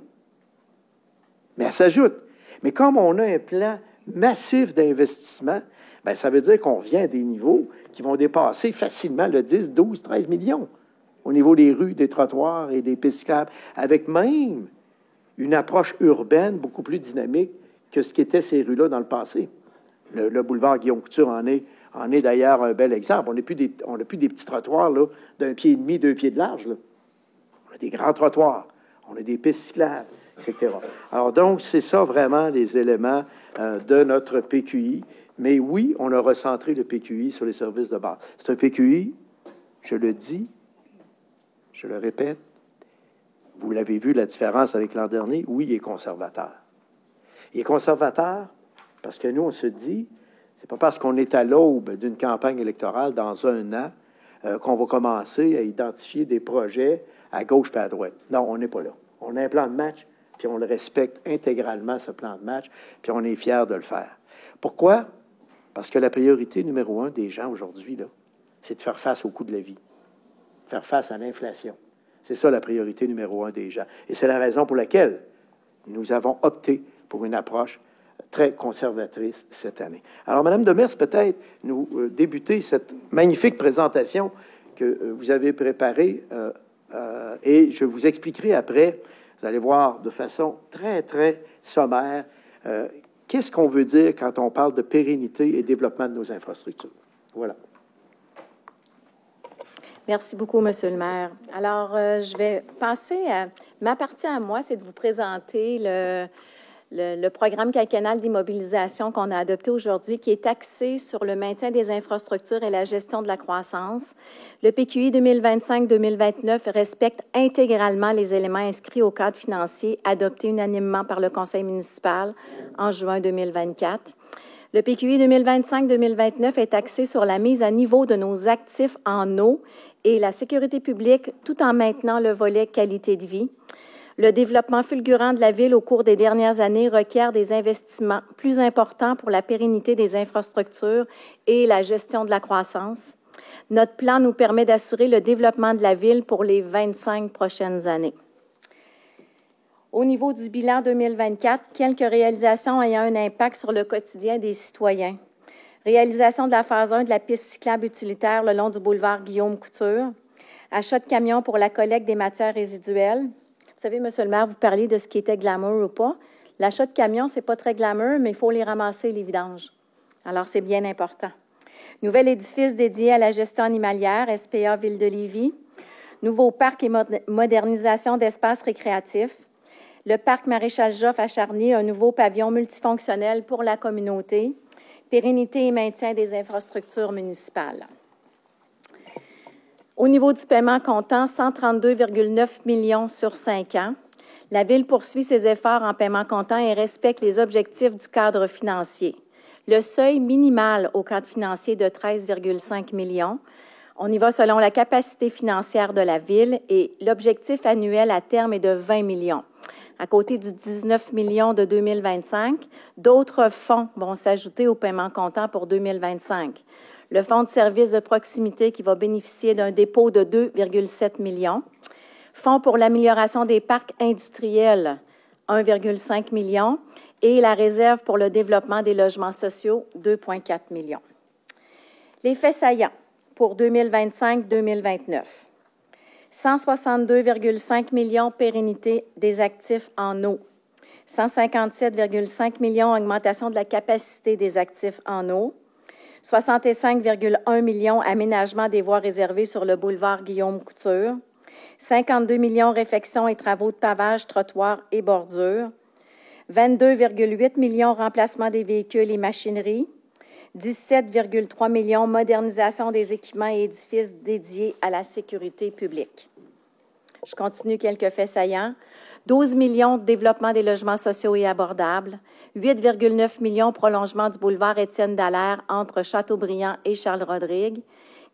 [SPEAKER 1] Mais elle s'ajoute. Mais comme on a un plan massif d'investissement, bien, ça veut dire qu'on revient à des niveaux qui vont dépasser facilement le 10, 12, 13 millions au niveau des rues, des trottoirs et des pistes cyclables, avec même une approche urbaine beaucoup plus dynamique que ce qu'étaient ces rues-là dans le passé. Le boulevard Guillaume-Couture en est d'ailleurs un bel exemple. On n'a plus des petits trottoirs là, d'1,5 pied, 2 pieds de large. Là. On a des grands trottoirs, on a des pistes cyclables, etc. Alors donc, c'est ça vraiment les éléments de notre PQI. Mais oui, on a recentré le PQI sur les services de base. C'est un PQI, je le dis, je le répète, vous l'avez vu, la différence avec l'an dernier, oui, il est conservateur. Il est conservateur parce que nous, on se dit, c'est pas parce qu'on est à l'aube d'une campagne électorale dans un an qu'on va commencer à identifier des projets à gauche et à droite. Non, on n'est pas là. On a un plan de match, puis on le respecte intégralement, ce plan de match, puis on est fiers de le faire. Pourquoi? Parce que la priorité numéro 1 des gens aujourd'hui, là, c'est de faire face au coût de la vie, faire face à l'inflation. C'est ça la priorité numéro 1 des gens. Et c'est la raison pour laquelle nous avons opté pour une approche très conservatrice cette année. Alors, Mme Demers, peut-être nous débuter cette magnifique présentation que vous avez préparée et je vous expliquerai après, vous allez voir de façon très, très sommaire, qu'est-ce qu'on veut dire quand on parle de pérennité et développement de nos infrastructures. Voilà.
[SPEAKER 5] Merci beaucoup, Monsieur le maire. Alors, je vais passer à... Ma partie à moi, c'est de vous présenter le programme quinquennal d'immobilisation qu'on a adopté aujourd'hui, qui est axé sur le maintien des infrastructures et la gestion de la croissance. Le PQI 2025-2029 respecte intégralement les éléments inscrits au cadre financier adopté unanimement par le conseil municipal en juin 2024. Le PQI 2025-2029 est axé sur la mise à niveau de nos actifs en eau et la sécurité publique, tout en maintenant le volet qualité de vie. Le développement fulgurant de la ville au cours des dernières années requiert des investissements plus importants pour la pérennité des infrastructures et la gestion de la croissance. Notre plan nous permet d'assurer le développement de la ville pour les 25 prochaines années. Au niveau du bilan 2024, quelques réalisations ayant un impact sur le quotidien des citoyens. Réalisation de la phase 1 de la piste cyclable utilitaire le long du boulevard Guillaume-Couture. Achat de camions pour la collecte des matières résiduelles. Vous savez, Monsieur le maire, vous parliez de ce qui était glamour ou pas. L'achat de camions, ce n'est pas très glamour, mais il faut les ramasser, les vidanges. Alors, c'est bien important. Nouvel édifice dédié à la gestion animalière, SPA Ville de Lévis. Nouveau parc et modernisation d'espaces récréatifs. Le parc Maréchal Joffre à Charny, un nouveau pavillon multifonctionnel pour la communauté. Pérennité et maintien des infrastructures municipales. Au niveau du paiement comptant, 132,9 millions sur 5 ans. La Ville poursuit ses efforts en paiement comptant et respecte les objectifs du cadre financier. Le seuil minimal au cadre financier de 13,5 millions. On y va selon la capacité financière de la Ville et l'objectif annuel à terme est de 20 millions. À côté du 19 millions de 2025, d'autres fonds vont s'ajouter au paiement comptant pour 2025. Le fonds de services de proximité qui va bénéficier d'un dépôt de 2,7 millions. Fonds pour l'amélioration des parcs industriels, 1,5 millions. Et la réserve pour le développement des logements sociaux, 2,4 millions. Les faits saillants pour 2025-2029. 162,5 millions pérennité des actifs en eau. 157,5 millions augmentation de la capacité des actifs en eau. 65,1 millions aménagement des voies réservées sur le boulevard Guillaume-Couture. 52 millions réfection et travaux de pavage, trottoirs et bordures. 22,8 millions remplacement des véhicules et machineries. 17,3 millions modernisation des équipements et édifices dédiés à la sécurité publique. Je continue quelques faits saillants. 12 millions de développement des logements sociaux et abordables. 8,9 millions prolongement du boulevard Étienne Dallaire entre Châteaubriand et Charles-Rodrigue.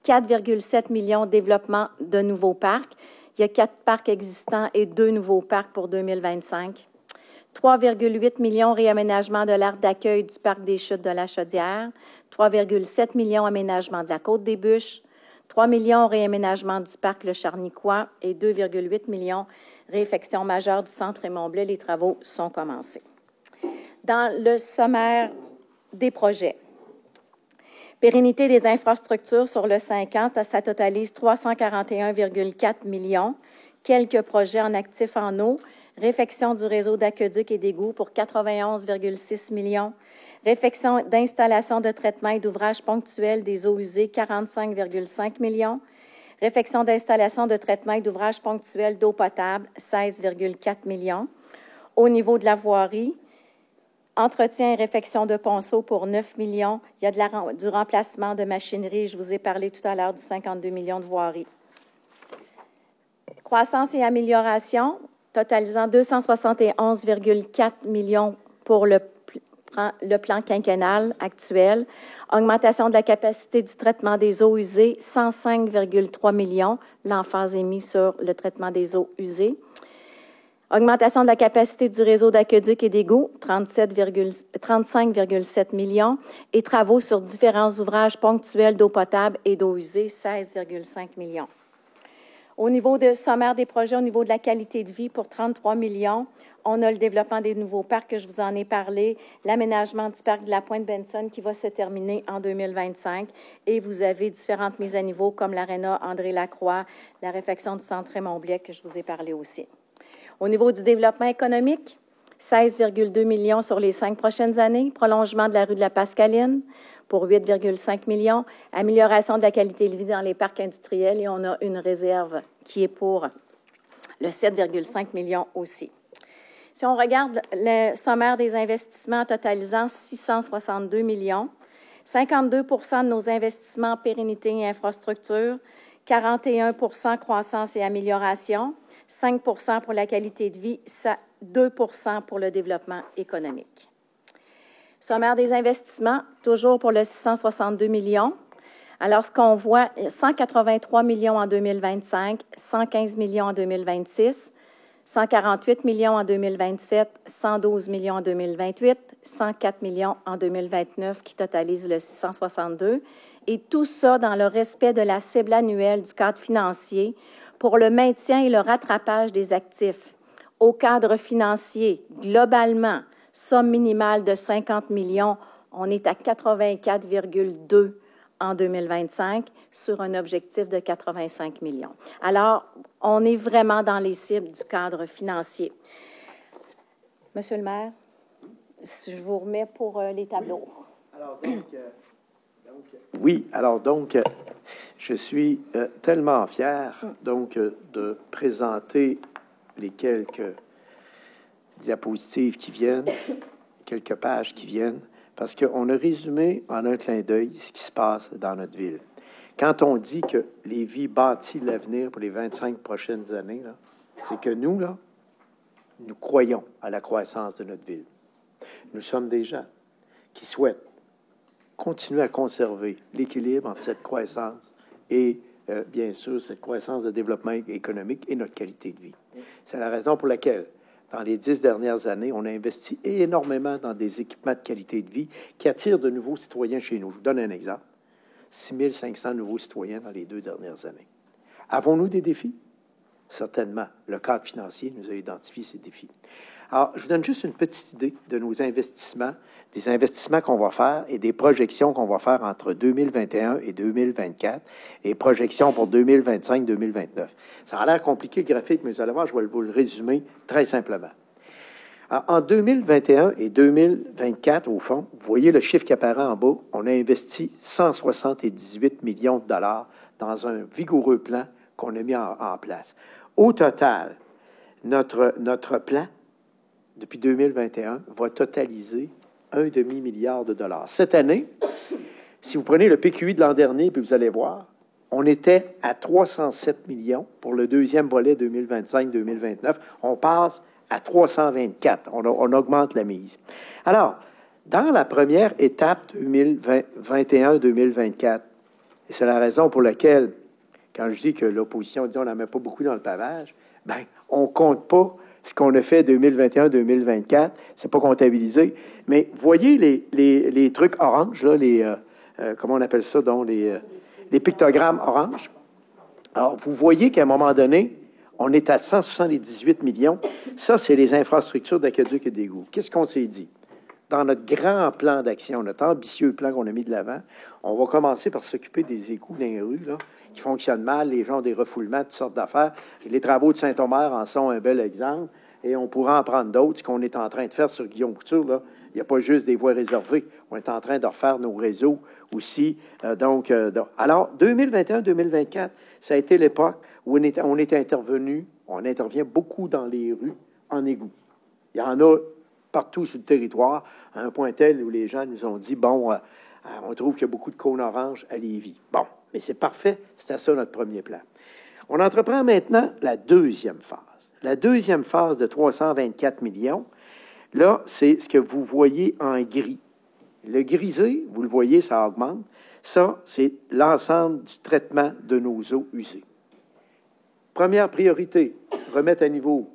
[SPEAKER 5] 4,7 millions développement de nouveaux parcs. Il y a 4 parcs existants et 2 nouveaux parcs pour 2025. 3,8 millions réaménagement de l'aire d'accueil du parc des Chutes de la Chaudière. 3,7 millions aménagement de la Côte-des-Bûches. 3 millions réaménagement du parc Le Charnicois et 2,8 millions réfection majeure du centre Raymond-Blais. Les travaux sont commencés. Dans le sommaire des projets, pérennité des infrastructures sur le 5 ans, ça totalise 341,4 millions. Quelques projets en actifs en eau. Réfection du réseau d'aqueducs et d'égouts pour 91,6 millions. Réfection d'installation de traitement et d'ouvrages ponctuels des eaux usées, 45,5 millions. Réfection d'installation de traitement et d'ouvrages ponctuels d'eau potable, 16,4 millions. Au niveau de la voirie, entretien et réfection de ponceaux pour 9 millions. Il y a du remplacement de machinerie. Je vous ai parlé tout à l'heure du 52 millions de voirie. Croissance et amélioration, totalisant 271,4 millions pour le plan quinquennal actuel. Augmentation de la capacité du traitement des eaux usées, 105,3 millions. L'emphase est mise sur le traitement des eaux usées. Augmentation de la capacité du réseau d'aqueducs et d'égouts, 35,7 millions. Et travaux sur différents ouvrages ponctuels d'eau potable et d'eau usée, 16,5 millions. Au niveau de sommaire des projets, au niveau de la qualité de vie, pour 33 millions, on a le développement des nouveaux parcs, que je vous en ai parlé, l'aménagement du parc de la Pointe-Benson qui va se terminer en 2025. Et vous avez différentes mises à niveau, comme l'aréna André-Lacroix, la réfection du centre Raymond-Blais, que je vous ai parlé aussi. Au niveau du développement économique, 16,2 millions sur les 5 prochaines années, prolongement de la rue de la Pascaline pour 8,5 millions, amélioration de la qualité de vie dans les parcs industriels et on a une réserve qui est pour le 7,5 millions aussi. Si on regarde le sommaire des investissements totalisant 662 millions, 52 de nos investissements en pérennité et infrastructure, 41 croissance et amélioration, 5 pour la qualité de vie, 2 pour le développement économique. Sommaire des investissements, toujours pour le 662 millions. Alors, ce qu'on voit, 183 millions en 2025, 115 millions en 2026, 148 millions en 2027, 112 millions en 2028, 104 millions en 2029, qui totalise le 662. Et tout ça dans le respect de la cible annuelle du cadre financier pour le maintien et le rattrapage des actifs. Au cadre financier, globalement, somme minimale de 50 millions, on est à 84,2 en 2025 sur un objectif de 85 millions. Alors, on est vraiment dans les cibles du cadre financier. Monsieur le maire, je vous remets pour les tableaux.
[SPEAKER 1] Alors donc, je suis tellement fier donc de présenter les quelques diapositives qui viennent, quelques pages qui viennent, parce qu'on a résumé en un clin d'œil ce qui se passe dans notre ville. Quand on dit que Lévis bâtit l'avenir pour les 25 prochaines années, c'est que nous, là, nous croyons à la croissance de notre ville. Nous sommes des gens qui souhaitent continuer à conserver l'équilibre entre cette croissance et, bien sûr, cette croissance de développement économique et notre qualité de vie. C'est la raison pour laquelle, dans les 10 dernières années, on a investi énormément dans des équipements de qualité de vie qui attirent de nouveaux citoyens chez nous. Je vous donne un exemple. 6 500 nouveaux citoyens dans les 2 dernières années. Avons-nous des défis? Certainement. Le cadre financier nous a identifié ces défis. Alors, je vous donne juste une petite idée de nos investissements, des investissements qu'on va faire et des projections qu'on va faire entre 2021 et 2024 et projections pour 2025-2029. Ça a l'air compliqué, le graphique, mais vous allez voir, je vais vous le résumer très simplement. Alors, en 2021 et 2024, au fond, vous voyez le chiffre qui apparaît en bas, on a investi 178 millions de dollars dans un vigoureux plan qu'on a mis en place. Au total, notre plan, depuis 2021, va totaliser $1,5 milliard. Cette année, si vous prenez le PQI de l'an dernier, puis vous allez voir, on était à 307 millions pour le deuxième volet 2025-2029. On passe à 324. On augmente la mise. Alors, dans la première étape 2021-2024, et c'est la raison pour laquelle, quand je dis que l'opposition dit on n'en met pas beaucoup dans le pavage, bien, on ne compte pas ce qu'on a fait 2021-2024, c'est pas comptabilisé. Mais voyez les trucs oranges, là, comment on appelle ça, donc les pictogrammes oranges. Alors, vous voyez qu'à un moment donné, on est à 178 millions. Ça, c'est les infrastructures d'aqueduc et d'égouts. Qu'est-ce qu'on s'est dit? Dans notre grand plan d'action, notre ambitieux plan qu'on a mis de l'avant, on va commencer par s'occuper des égouts dans les rues, là, qui fonctionnent mal, les gens ont des refoulements, toutes sortes d'affaires. Les travaux de Saint-Omer en sont un bel exemple, et on pourra en prendre d'autres. Ce qu'on est en train de faire sur Guillaume Couture, là, il n'y a pas juste des voies réservées. On est en train de refaire nos réseaux aussi. Alors, 2021-2024, ça a été l'époque où on est intervenu, on intervient beaucoup dans les rues en égout. Il y en a partout sur le territoire, à un point tel où les gens nous ont dit, bon, on trouve qu'il y a beaucoup de cônes oranges à Lévis. Bon, mais c'est parfait, c'était ça notre premier plan. On entreprend maintenant la deuxième phase. La deuxième phase de 324 millions, là, c'est ce que vous voyez en gris. Le grisé, vous le voyez, ça augmente. Ça, c'est l'ensemble du traitement de nos eaux usées. Première priorité, remettre à niveau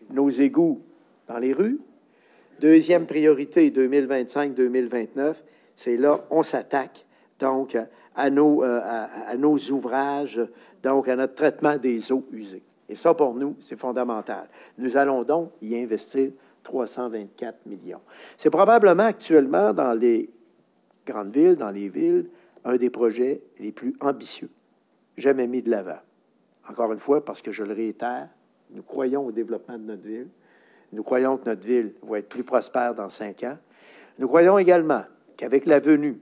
[SPEAKER 1] nos égouts dans les rues. Deuxième priorité, 2025-2029, c'est là, on s'attaque donc à nos ouvrages, donc à notre traitement des eaux usées. Et ça, pour nous, c'est fondamental. Nous allons donc y investir 324 millions. C'est probablement actuellement dans les grandes villes, dans les villes, un des projets les plus ambitieux jamais mis de l'avant. Encore une fois, parce que je le réitère, nous croyons au développement de notre ville. Nous croyons que notre ville va être plus prospère dans 5 ans. Nous croyons également qu'avec la venue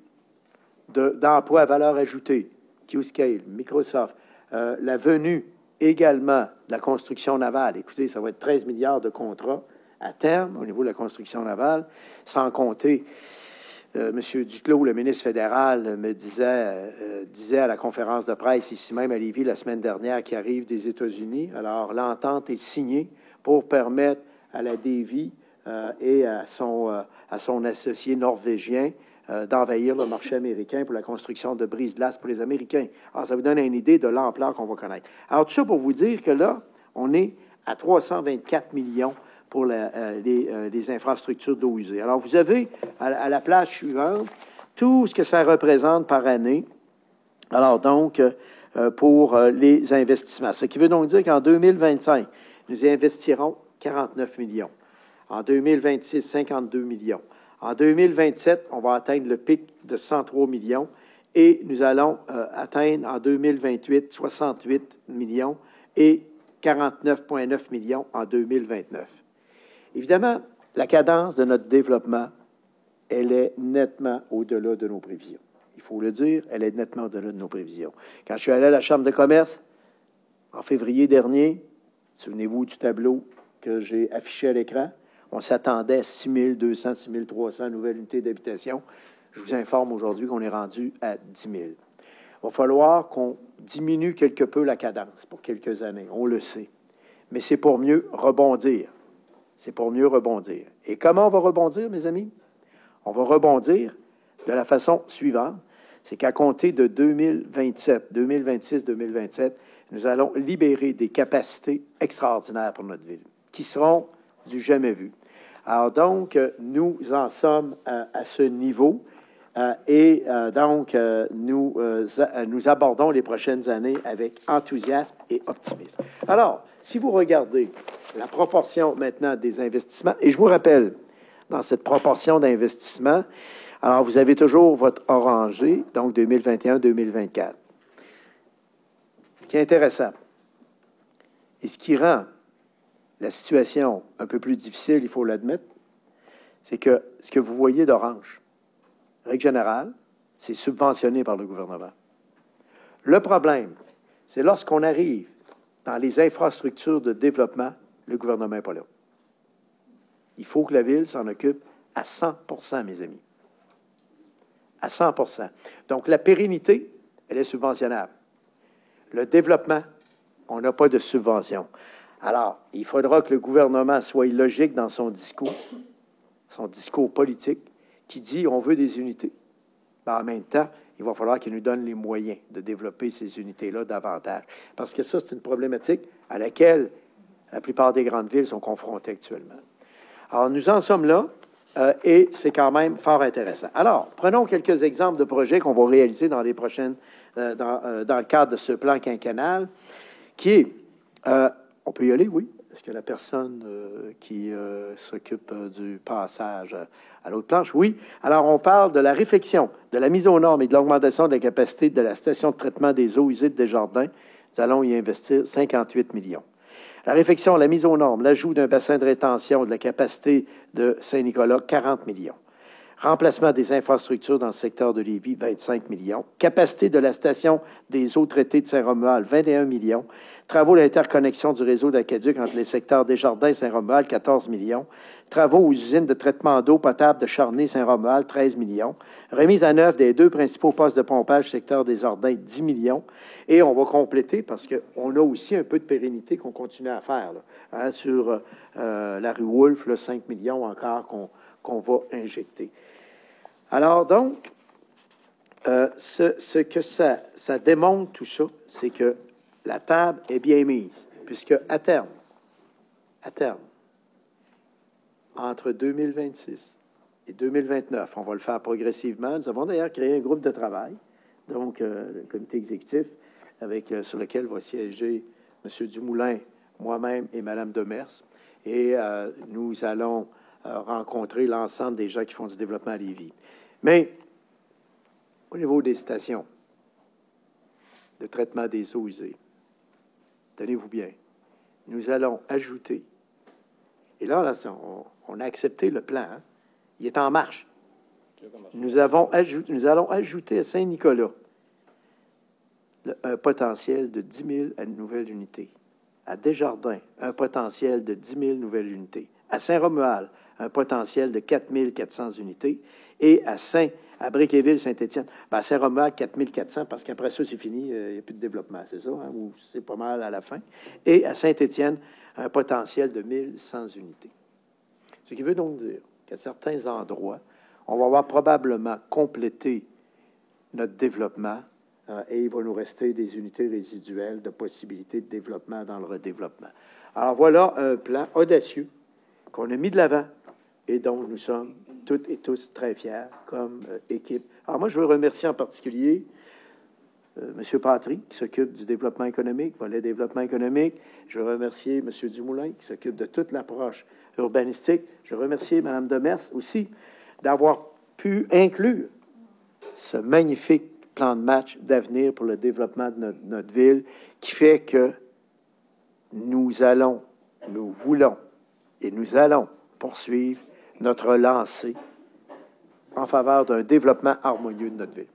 [SPEAKER 1] d'emplois à valeur ajoutée, Q-Scale, Microsoft, la venue également de la construction navale, écoutez, ça va être 13 milliards de contrats à terme au niveau de la construction navale, sans compter, M. Duclos, le ministre fédéral, me disait à la conférence de presse ici même à Lévis la semaine dernière qu'il arrive des États-Unis. Alors, l'entente est signée pour permettre à la Davie et à son associé norvégien d'envahir le marché américain pour la construction de brise-glace pour les Américains. Alors, ça vous donne une idée de l'ampleur qu'on va connaître. Alors, tout ça pour vous dire que là, on est à 324 millions pour les infrastructures d'eau usée. Alors, vous avez à la plage suivante tout ce que ça représente par année. Alors, donc, pour les investissements. Ce qui veut donc dire qu'en 2025, nous y investirons 49 millions. En 2026, 52 millions. En 2027, on va atteindre le pic de 103 millions et nous allons atteindre en 2028 68 millions et 49,9 millions en 2029. Évidemment, la cadence de notre développement, elle est nettement au-delà de nos prévisions. Il faut le dire, elle est nettement au-delà de nos prévisions. Quand je suis allé à la Chambre de commerce, en février dernier, souvenez-vous du tableau que j'ai affiché à l'écran, on s'attendait à 6 200, 6 300 nouvelles unités d'habitation. Je vous informe aujourd'hui qu'on est rendu à 10 000. Il va falloir qu'on diminue quelque peu la cadence pour quelques années, on le sait. Mais c'est pour mieux rebondir. C'est pour mieux rebondir. Et comment on va rebondir, mes amis? On va rebondir de la façon suivante. C'est qu'à compter de 2027, 2026, 2027, nous allons libérer des capacités extraordinaires pour notre ville, qui seront du jamais vu. Alors donc, nous en sommes à ce niveau nous abordons les prochaines années avec enthousiasme et optimisme. Alors, si vous regardez la proportion maintenant des investissements, et je vous rappelle, dans cette proportion d'investissement, alors vous avez toujours votre orangé, donc 2021-2024. Ce qui est intéressant, et ce qui rend la situation un peu plus difficile, il faut l'admettre, c'est que ce que vous voyez d'orange, règle générale, c'est subventionné par le gouvernement. Le problème, c'est lorsqu'on arrive dans les infrastructures de développement, le gouvernement n'est pas là. Il faut que la Ville s'en occupe à 100%, mes amis. À 100%. Donc, la pérennité, elle est subventionnable. Le développement, on n'a pas de subvention. Alors, il faudra que le gouvernement soit logique dans son discours politique, qui dit on veut des unités. Mais en même temps, il va falloir qu'il nous donne les moyens de développer ces unités-là davantage. Parce que ça, c'est une problématique à laquelle la plupart des grandes villes sont confrontées actuellement. Alors, nous en sommes là et c'est quand même fort intéressant. Alors, prenons quelques exemples de projets qu'on va réaliser dans les prochaines, dans le cadre de ce plan quinquennal, qui est, on peut y aller, oui? Est-ce que la personne qui s'occupe du passage à l'autre planche? Oui. Alors, on parle de la réfection, de la mise aux normes et de l'augmentation de la capacité de la station de traitement des eaux usées de Desjardins. Nous allons y investir 58 millions. La réfection, la mise aux normes, l'ajout d'un bassin de rétention de la capacité de Saint-Nicolas, 40 millions. Remplacement des infrastructures dans le secteur de Lévis, 25 millions. Capacité de la station des eaux traitées de Saint-Romuald, 21 millions. Travaux d'interconnexion du réseau d'aqueduc entre les secteurs Desjardins et Saint-Romuald, 14 millions. Travaux aux usines de traitement d'eau potable de Charny-Saint-Romuald, 13 millions. Remise en œuvre des 2 principaux postes de pompage secteur des Jardins, 10 millions. Et on va compléter, parce qu'on a aussi un peu de pérennité qu'on continue à faire là, hein, sur la rue Wolfe, là, 5 millions encore qu'on va injecter. Alors donc, ce que ça démontre tout ça, c'est que la table est bien mise, puisque à terme, entre 2026 et 2029, on va le faire progressivement. Nous avons d'ailleurs créé un groupe de travail, donc le comité exécutif, sur lequel va siéger M. Dumoulin, moi-même et Mme Demers. Et nous allons rencontrer l'ensemble des gens qui font du développement à Lévis. Mais au niveau des stations de traitement des eaux usées, tenez-vous bien, nous allons ajouter, et là on a accepté le plan, hein? Il est en marche. Nous allons ajouter à Saint-Nicolas un potentiel de 10 000 nouvelles unités. À Desjardins, un potentiel de 10 000 nouvelles unités. À Saint-Romuald, un potentiel de 4 400 unités. Et à Bréquéville, Saint-Étienne, à Saint-Romuald, 4 400, parce qu'après ça, c'est fini, il n'y a plus de développement, c'est ça, hein, ou c'est pas mal à la fin. Et à Saint-Étienne, un potentiel de 1 100 unités. Ce qui veut donc dire qu'à certains endroits, on va avoir probablement complété notre développement et il va nous rester des unités résiduelles de possibilités de développement dans le redéveloppement. Alors voilà un plan audacieux qu'on a mis de l'avant et dont nous sommes toutes et tous très fiers comme équipe. Alors moi, je veux remercier en particulier M. Patry, qui s'occupe du développement économique, volet développement économique. Je veux remercier M. Dumoulin, qui s'occupe de toute l'approche urbanistique. Je veux remercier Mme Demers aussi d'avoir pu inclure ce magnifique plan de match d'avenir pour le développement de notre ville qui fait que nous voulons et nous allons poursuivre notre lancée en faveur d'un développement harmonieux de notre ville.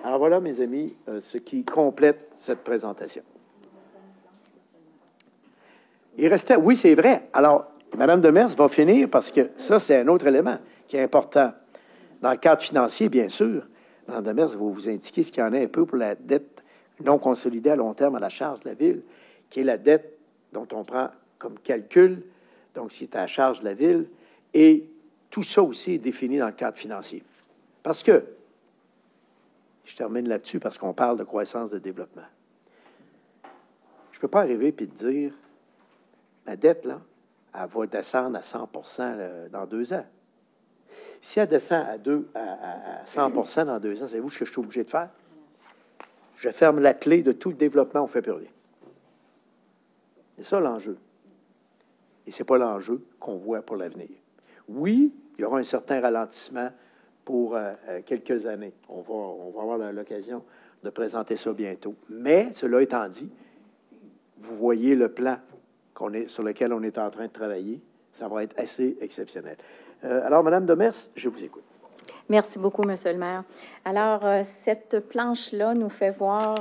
[SPEAKER 1] Alors voilà, mes amis, ce qui complète cette présentation. Il restait, oui, c'est vrai. Alors, Mme Demers va finir parce que ça, c'est un autre élément qui est important. Dans le cadre financier, bien sûr, Mme Demers va vous indiquer ce qu'il y en a un peu pour la dette non consolidée à long terme à la charge de la ville, qui est la dette dont on prend comme calcul, donc ce qui est à la charge de la ville, et tout ça aussi est défini dans le cadre financier. Parce que, je termine là-dessus parce qu'on parle de croissance de développement. Je ne peux pas arriver et te dire, la dette, là, elle va descendre à 100 dans 2 ans. Si elle descend à 100 dans 2 ans, savez-vous ce que je suis obligé de faire? Je ferme la clé de tout le développement, on ne fait plus rien. C'est ça l'enjeu. Et ce n'est pas l'enjeu qu'on voit pour l'avenir. Oui, il y aura un certain ralentissement pour quelques années. On va avoir l'occasion de présenter ça bientôt. Mais, cela étant dit, vous voyez le plan sur lequel on est en train de travailler. Ça va être assez exceptionnel. Alors, Mme Demers, je vous écoute.
[SPEAKER 5] Merci beaucoup, Monsieur le maire. Alors, cette planche-là nous fait voir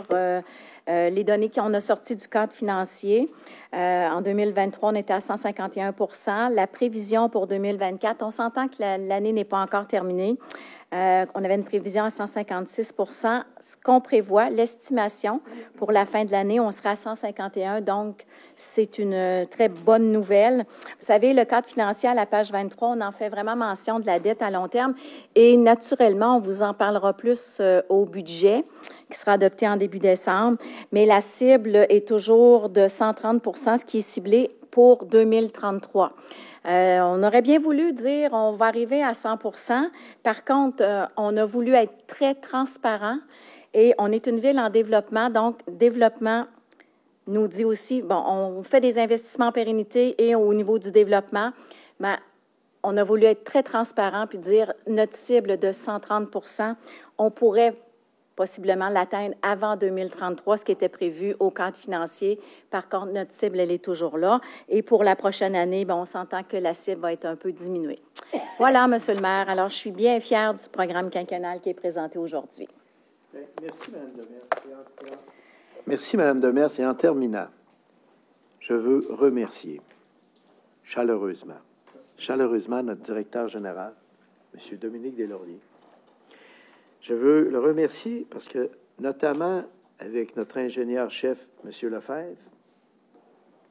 [SPEAKER 5] les données qu'on a sorties du cadre financier. En 2023, on était à 151 %. La prévision pour 2024, on s'entend que l'année n'est pas encore terminée. On avait une prévision à 156 %. Ce qu'on prévoit, l'estimation pour la fin de l'année, on sera à 151 %. Donc, c'est une très bonne nouvelle. Vous savez, le cadre financier à la page 23, on en fait vraiment mention de la dette à long terme. Et naturellement, on vous en parlera plus au budget qui sera adopté en début décembre. Mais la cible est toujours de 130 %, ce qui est ciblé pour 2033. On aurait bien voulu dire on va arriver à 100 %. Par contre, on a voulu être très transparent et on est une ville en développement. Donc, développement nous dit aussi, bon, on fait des investissements en pérennité et au niveau du développement, mais on a voulu être très transparent puis dire notre cible de 130 %, on pourrait possiblement l'atteindre avant 2033, ce qui était prévu au cadre financier. Par contre, notre cible, elle est toujours là. Et pour la prochaine année, on s'entend que la cible va être un peu diminuée. Voilà, Monsieur le maire. Alors, je suis bien fière du programme quinquennal qui est présenté aujourd'hui.
[SPEAKER 1] Merci, Mme Demers. Merci, Mme Demers. Et en terminant, je veux remercier chaleureusement notre directeur général, M. Dominique Deslauriers. Je veux le remercier parce que, notamment avec notre ingénieur-chef, M. Lefebvre,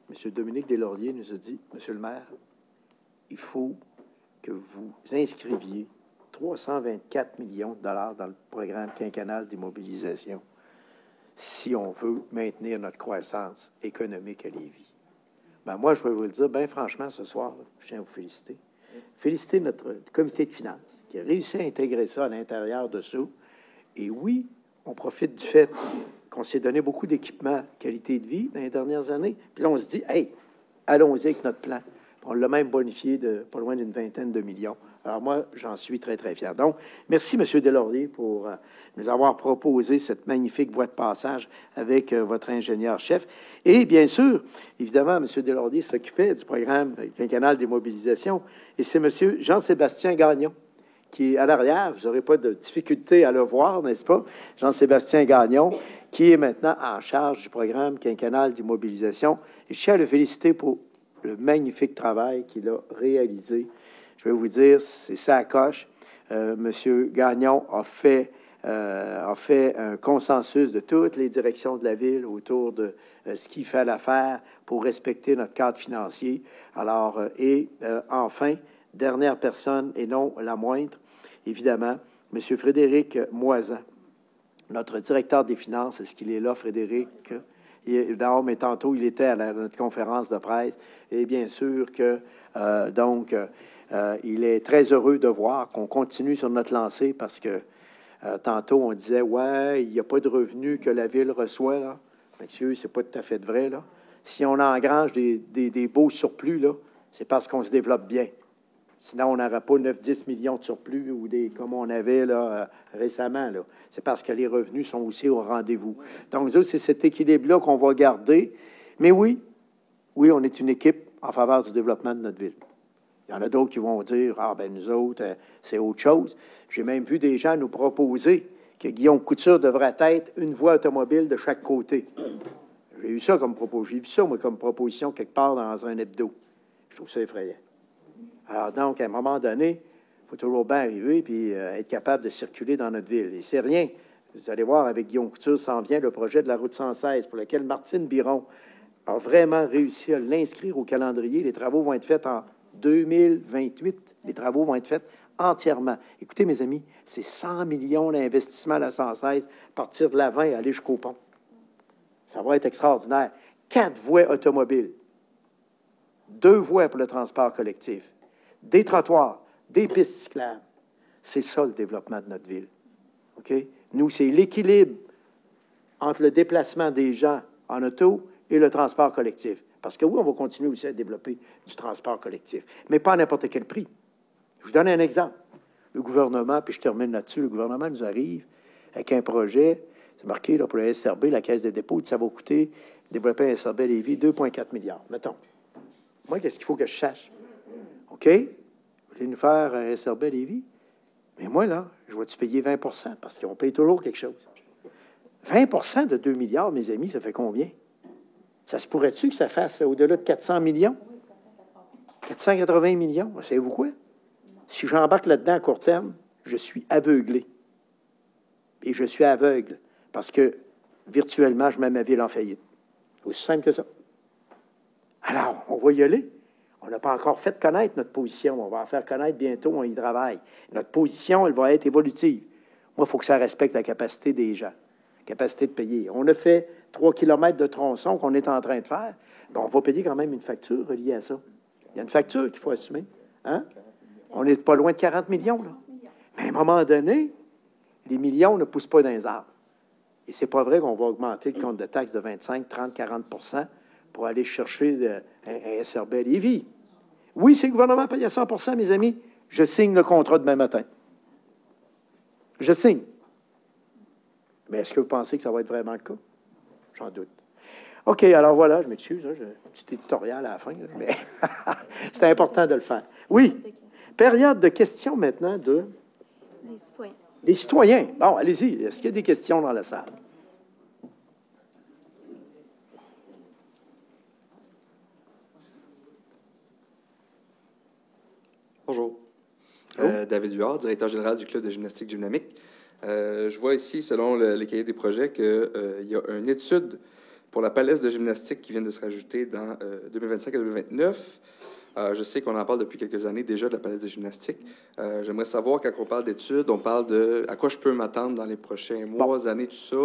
[SPEAKER 1] M. Dominique Deslauriers nous a dit, Monsieur le maire, il faut que vous inscriviez 324 millions de dollars dans le programme quinquennal d'immobilisation si on veut maintenir notre croissance économique à Lévis. Ben moi, je vais vous le dire, bien franchement, ce soir, là, je tiens à vous féliciter. Féliciter notre comité de finances qui a réussi à intégrer ça à l'intérieur de ça. Et oui, on profite du fait qu'on s'est donné beaucoup d'équipements qualité de vie dans les dernières années. Puis là, on se dit, hey, allons-y avec notre plan. On l'a même bonifié de pas loin d'une vingtaine de millions. Alors moi, j'en suis très, très fier. Donc, merci, M. Deslauriers, pour nous avoir proposé cette magnifique voie de passage avec votre ingénieur-chef. Et bien sûr, évidemment, M. Deslauriers s'occupait du programme quinquennal d'immobilisation. Et c'est M. Jean-Sébastien Gagnon qui est à l'arrière. Vous n'aurez pas de difficulté à le voir, n'est-ce pas? Jean-Sébastien Gagnon, qui est maintenant en charge du programme quinquennal d'immobilisation. Et je tiens à le féliciter pour le magnifique travail qu'il a réalisé. Je vais vous dire, c'est ça à coche. Monsieur Gagnon a fait un consensus de toutes les directions de la ville autour de ce qu'il fallait faire pour respecter notre cadre financier. Alors, enfin, dernière personne et non la moindre, évidemment, monsieur Frédéric Moisan, notre directeur des finances. Est-ce qu'il est là, Frédéric? Non, mais tantôt, il était à notre conférence de presse. Et bien sûr que, il est très heureux de voir qu'on continue sur notre lancée parce que tantôt, on disait, ouais, il n'y a pas de revenus que la ville reçoit, là. Monsieur, c'est pas tout à fait vrai, là. Si on engrange des beaux surplus, là, c'est parce qu'on se développe bien. Sinon, on n'aurait pas 9-10 millions de surplus ou comme on avait là, récemment. Là. C'est parce que les revenus sont aussi au rendez-vous. Donc, nous autres, c'est cet équilibre-là qu'on va garder. Mais oui, on est une équipe en faveur du développement de notre ville. Il y en a d'autres qui vont dire, nous autres, c'est autre chose. J'ai même vu des gens nous proposer que Guillaume Couture devrait être une voie automobile de chaque côté. J'ai eu ça comme proposition. J'ai vu ça, moi, comme proposition quelque part dans un hebdo. Je trouve ça effrayant. Alors donc, à un moment donné, il faut toujours bien arriver puis être capable de circuler dans notre ville. Et c'est rien. Vous allez voir, avec Guillaume Couture, s'en vient le projet de la route 116 pour lequel Martine Biron a vraiment réussi à l'inscrire au calendrier. Les travaux vont être faits en 2028. Les travaux vont être faits entièrement. Écoutez, mes amis, c'est 100 millions d'investissement à la 116, partir de l'avant et aller jusqu'au pont. Ça va être extraordinaire. 4 voies automobiles, 2 voies pour le transport collectif, des trottoirs, des pistes cyclables. C'est ça, le développement de notre ville. OK? Nous, c'est l'équilibre entre le déplacement des gens en auto et le transport collectif. Parce que oui, on va continuer aussi à développer du transport collectif, mais pas à n'importe quel prix. Je vous donne un exemple. Le gouvernement, puis je termine là-dessus, le gouvernement nous arrive avec un projet, c'est marqué là, pour la SRB, la Caisse des dépôts, ça va coûter, développer un SRB à Lévis, 2,4 milliards, mettons. Moi, qu'est-ce qu'il faut que je sache? OK? Vous voulez nous faire un SRB à Lévis? Mais moi, là, je vais-tu payer 20 parce qu'on paye toujours quelque chose. 20 de 2 milliards, mes amis, ça fait combien? Ça se pourrait-tu que ça fasse au-delà de 400 millions? 480 millions? Savez-vous quoi? Si j'embarque là-dedans à court terme, je suis aveuglé. Et je suis aveugle parce que, virtuellement, je mets ma ville en faillite. Aussi simple que ça. Alors, on va y aller. On n'a pas encore fait connaître notre position. On va en faire connaître bientôt, on y travaille. Notre position, elle va être évolutive. Moi, il faut que ça respecte la capacité des gens, la capacité de payer. On a fait 3 kilomètres de tronçon qu'on est en train de faire. Bien, on va payer quand même une facture reliée à ça. Il y a une facture qu'il faut assumer. Hein? On n'est pas loin de 40 millions, là. Mais à un moment donné, les millions ne poussent pas dans les arbres. Et c'est pas vrai qu'on va augmenter le compte de taxes de 25, 30, 40 pour aller chercher un SRB à Lévis. Oui, si le gouvernement paye à 100 mes amis, je signe le contrat demain matin. Je signe. Mais est-ce que vous pensez que ça va être vraiment le cas? J'en doute. OK, alors voilà, je m'excuse, j'ai un petit éditorial à la fin, là, mais c'est important de le faire. Oui, période de questions maintenant de...
[SPEAKER 2] Les citoyens.
[SPEAKER 1] Des citoyens. Bon, allez-y, est-ce qu'il y a des questions dans la salle?
[SPEAKER 6] Bonjour. David Huard, directeur général du Club de gymnastique dynamique. Je vois ici, selon les cahiers des projets, qu'il y a une étude pour la palette de gymnastique qui vient de se rajouter dans 2025 à 2029. Je sais qu'on en parle depuis quelques années déjà de la palette de gymnastique. J'aimerais savoir, quand on parle d'études, on parle de à quoi je peux m'attendre dans les prochains mois, années, tout ça.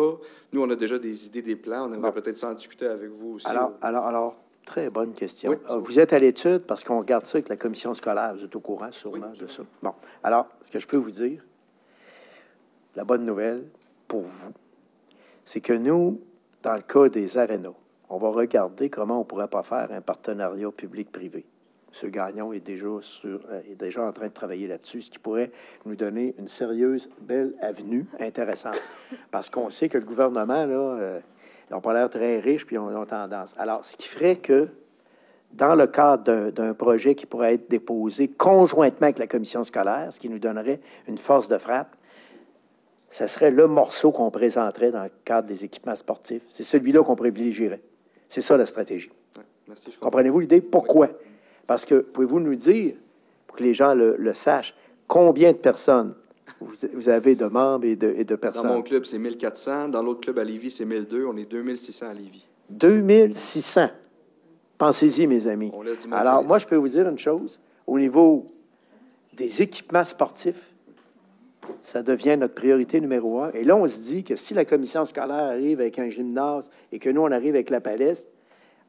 [SPEAKER 6] Nous, on a déjà des idées, des plans. On aimerait peut-être s'en discuter avec vous aussi.
[SPEAKER 1] Alors, très bonne question.
[SPEAKER 6] Oui.
[SPEAKER 1] Vous êtes à l'étude parce qu'on regarde ça avec la commission scolaire. Vous êtes au courant sûrement de ça. Bon, alors, ce que je peux vous dire, la bonne nouvelle pour vous, c'est que nous, dans le cas des arénas, on va regarder comment on ne pourrait pas faire un partenariat public-privé. M. Gagnon est déjà en train de travailler là-dessus, ce qui pourrait nous donner une sérieuse, belle avenue intéressante. Parce qu'on sait que le gouvernement, là, ils n'ont pas l'air très riches, puis ils ont tendance. Alors, ce qui ferait que, dans le cadre d'un projet qui pourrait être déposé conjointement avec la commission scolaire, ce qui nous donnerait une force de frappe, ce serait le morceau qu'on présenterait dans le cadre des équipements sportifs. C'est celui-là qu'on privilégierait. C'est ça, la stratégie.
[SPEAKER 6] Ouais, merci,
[SPEAKER 1] comprenez-vous l'idée? Pourquoi? Oui. Parce que, pouvez-vous nous dire, pour que les gens le sachent, combien de personnes vous avez de membres et de personnes?
[SPEAKER 6] Dans mon club, c'est 1400. Dans l'autre club à Lévis, c'est 1200. On est 2600 à Lévis.
[SPEAKER 1] 2600. Pensez-y, mes amis. Alors, moi, je peux vous dire une chose. Au niveau des équipements sportifs, ça devient notre priorité numéro 1. Et là, on se dit que si la commission scolaire arrive avec un gymnase et que nous, on arrive avec la palestre,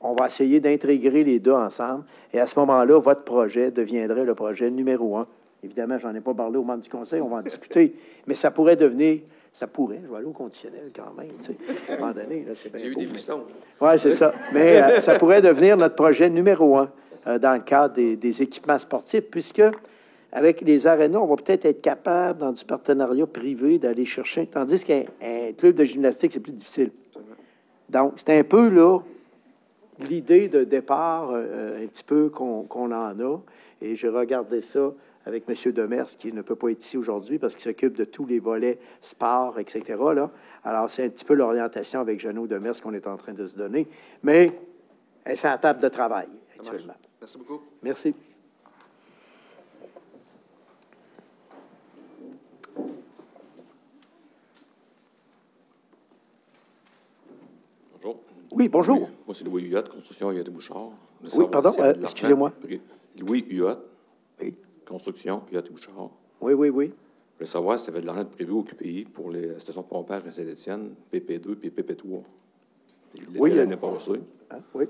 [SPEAKER 1] on va essayer d'intégrer les deux ensemble. Et à ce moment-là, votre projet deviendrait le projet numéro 1. Évidemment, je n'en ai pas parlé aux membres du conseil, on va en discuter. Mais ça pourrait devenir... Ça pourrait, je vais aller au conditionnel quand même, tu sais. À un moment donné, là, c'est bien.
[SPEAKER 6] J'ai eu des frissons.
[SPEAKER 1] Oui, c'est ça. Mais ça pourrait devenir notre projet numéro 1 dans le cadre des équipements sportifs, puisque avec les arénas, on va peut-être être capable, dans du partenariat privé, d'aller chercher, tandis qu'un club de gymnastique, c'est plus difficile. Donc, c'est un peu, là, l'idée de départ, un petit peu, qu'on en a. Et j'ai regardé ça avec M. Demers, qui ne peut pas être ici aujourd'hui parce qu'il s'occupe de tous les volets sport, etc. Là. Alors, c'est un petit peu l'orientation avec Jeannot Demers qu'on est en train de se donner. Mais c'est à la table de travail, actuellement.
[SPEAKER 6] Merci beaucoup.
[SPEAKER 1] Merci.
[SPEAKER 7] Bonjour.
[SPEAKER 1] Oui, bonjour.
[SPEAKER 7] Oui, moi, c'est Louis Huot, Construction Huot et Bouchard.
[SPEAKER 1] Oui, pardon, excusez-moi.
[SPEAKER 7] Louis Huot,
[SPEAKER 1] Oui.
[SPEAKER 7] Construction Huot et Bouchard.
[SPEAKER 1] Oui, oui, oui.
[SPEAKER 7] Je voulais savoir s'il y avait de l'argent prévu au QPI pour les stations de pompage de Saint-Étienne, PP2 et PP3.
[SPEAKER 1] Oui,
[SPEAKER 7] l'année passée.
[SPEAKER 1] Hein, oui.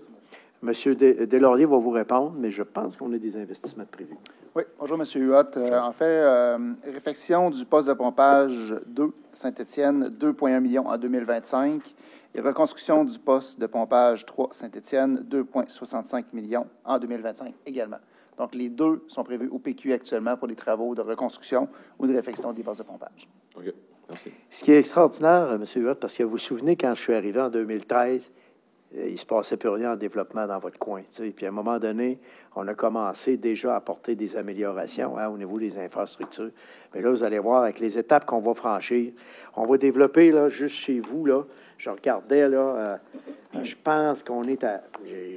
[SPEAKER 1] Monsieur Deslauriers va vous répondre, mais je pense qu'on a des investissements prévus.
[SPEAKER 8] Oui, bonjour, M. Huot. En fait, réfection du poste de pompage 2, Saint-Étienne, 2,1 millions en 2025. Et reconstruction du poste de pompage 3, Saint-Étienne, 2,65 millions en 2025 également. Donc, les deux sont prévus au PQ actuellement pour les travaux de reconstruction ou de réfection des postes de pompage.
[SPEAKER 7] OK, merci.
[SPEAKER 1] Ce qui est extraordinaire, M. Huot, parce que vous vous souvenez, quand je suis arrivé en 2013, il ne se passait plus rien en développement dans votre coin. Tu sais. Puis à un moment donné, on a commencé déjà à apporter des améliorations au niveau des infrastructures. Mais là, vous allez voir, avec les étapes qu'on va franchir, on va développer, là, juste chez vous, là, je regardais, là, je pense qu'on est à...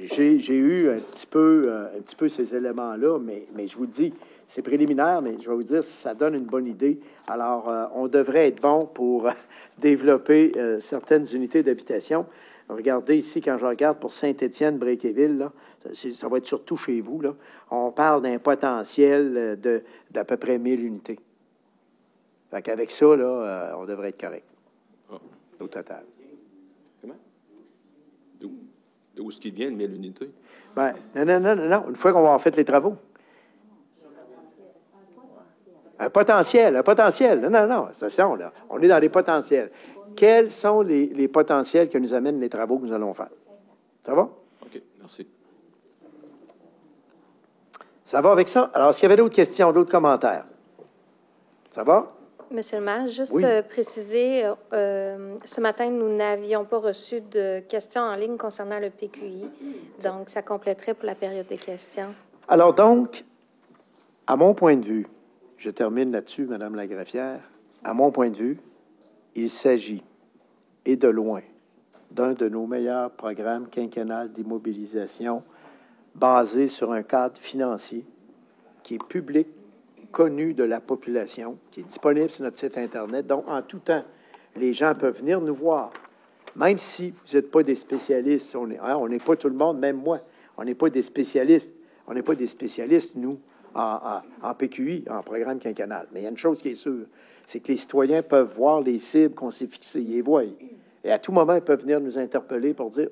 [SPEAKER 1] J'ai eu un petit peu ces éléments-là, mais je vous dis, c'est préliminaire, mais je vais vous dire, ça donne une bonne idée. Alors, on devrait être bon pour développer certaines unités d'habitation. Regardez ici, quand je regarde pour Saint-Étienne-Bréquéville, là, ça va être surtout chez vous, là, on parle d'un potentiel d'à peu près 1000 unités. Fait qu'avec ça, là, on devrait être correct. Au total.
[SPEAKER 7] Comment? D'où est-ce qu'il vient, le 1000 unités?
[SPEAKER 1] Ben, non. Une fois qu'on va avoir fait les travaux. Un potentiel. Non. Attention, là. On est dans les potentiels. Quels sont les potentiels que nous amènent les travaux que nous allons faire? Ça va?
[SPEAKER 7] OK, merci.
[SPEAKER 1] Ça va avec ça? Alors, s'il y avait d'autres questions, d'autres commentaires? Ça va?
[SPEAKER 2] Monsieur le maire, juste
[SPEAKER 1] Oui.
[SPEAKER 2] préciser, ce matin, nous n'avions pas reçu de questions en ligne concernant le PQI. Donc, ça compléterait pour la période des questions.
[SPEAKER 1] Alors donc, à mon point de vue, je termine là-dessus, Madame la greffière, à mon point de vue, il s'agit, et de loin, d'un de nos meilleurs programmes quinquennals d'immobilisation basé sur un cadre financier qui est public, connu de la population, qui est disponible sur notre site Internet. Donc, en tout temps, les gens peuvent venir nous voir. Même si vous n'êtes pas des spécialistes, on n'est pas tout le monde, même moi, on n'est pas des spécialistes. On n'est pas des spécialistes, nous, en PQI, en programme quinquennal. Mais il y a une chose qui est sûre, c'est que les citoyens peuvent voir les cibles qu'on s'est fixées. Ils les voient. Et à tout moment, ils peuvent venir nous interpeller pour dire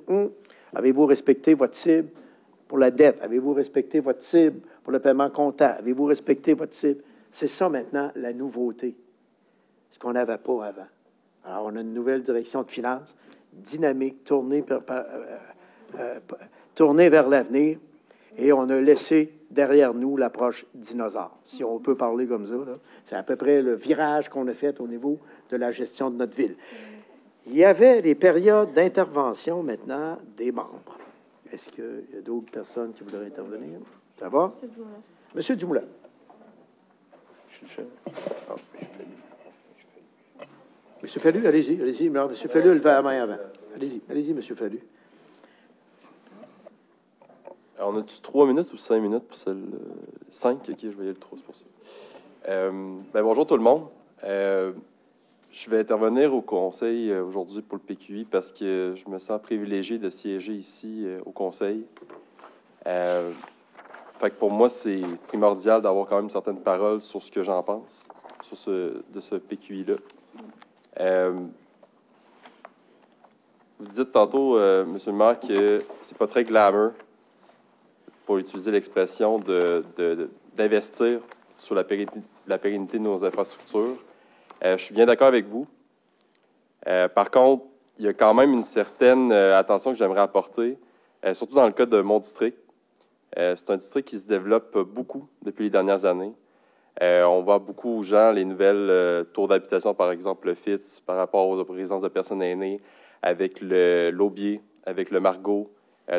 [SPEAKER 1] avez-vous respecté votre cible pour la dette? Avez-vous respecté votre cible pour le paiement comptable? Avez-vous respecté votre cible? C'est ça maintenant la nouveauté, ce qu'on n'avait pas avant. Alors, on a une nouvelle direction de finances, dynamique, tournée vers l'avenir, et on a laissé derrière nous l'approche dinosaure, si on peut parler comme ça. C'est à peu près le virage qu'on a fait au niveau de la gestion de notre ville. Il y avait les périodes d'intervention maintenant des membres. Est-ce qu'il y a d'autres personnes qui voudraient intervenir? Ça va? Monsieur Dumoulin. Monsieur Fallu, allez-y. Monsieur Fallu, levez la main avant. Allez-y, Monsieur Fallu.
[SPEAKER 9] Alors, on a-tu 3 minutes ou 5 minutes pour celle 5? OK, je vais y aller 3, c'est pour ça. Bonjour tout le monde. Je vais intervenir au conseil aujourd'hui pour le PQI parce que je me sens privilégié de siéger ici au conseil. Fait que pour moi, c'est primordial d'avoir quand même certaines paroles sur ce que j'en pense, de ce PQI-là. Vous dites tantôt, Monsieur le maire, que c'est pas très glamour, pour utiliser l'expression, d'investir sur la pérennité de nos infrastructures. Je suis bien d'accord avec vous. Par contre, il y a quand même une certaine attention que j'aimerais apporter, surtout dans le cas de mon district. C'est un district qui se développe beaucoup depuis les dernières années. On voit beaucoup aux gens les nouvelles tours d'habitation, par exemple le FITS, par rapport aux résidences de personnes aînées, avec l'Aubier, avec le Margot.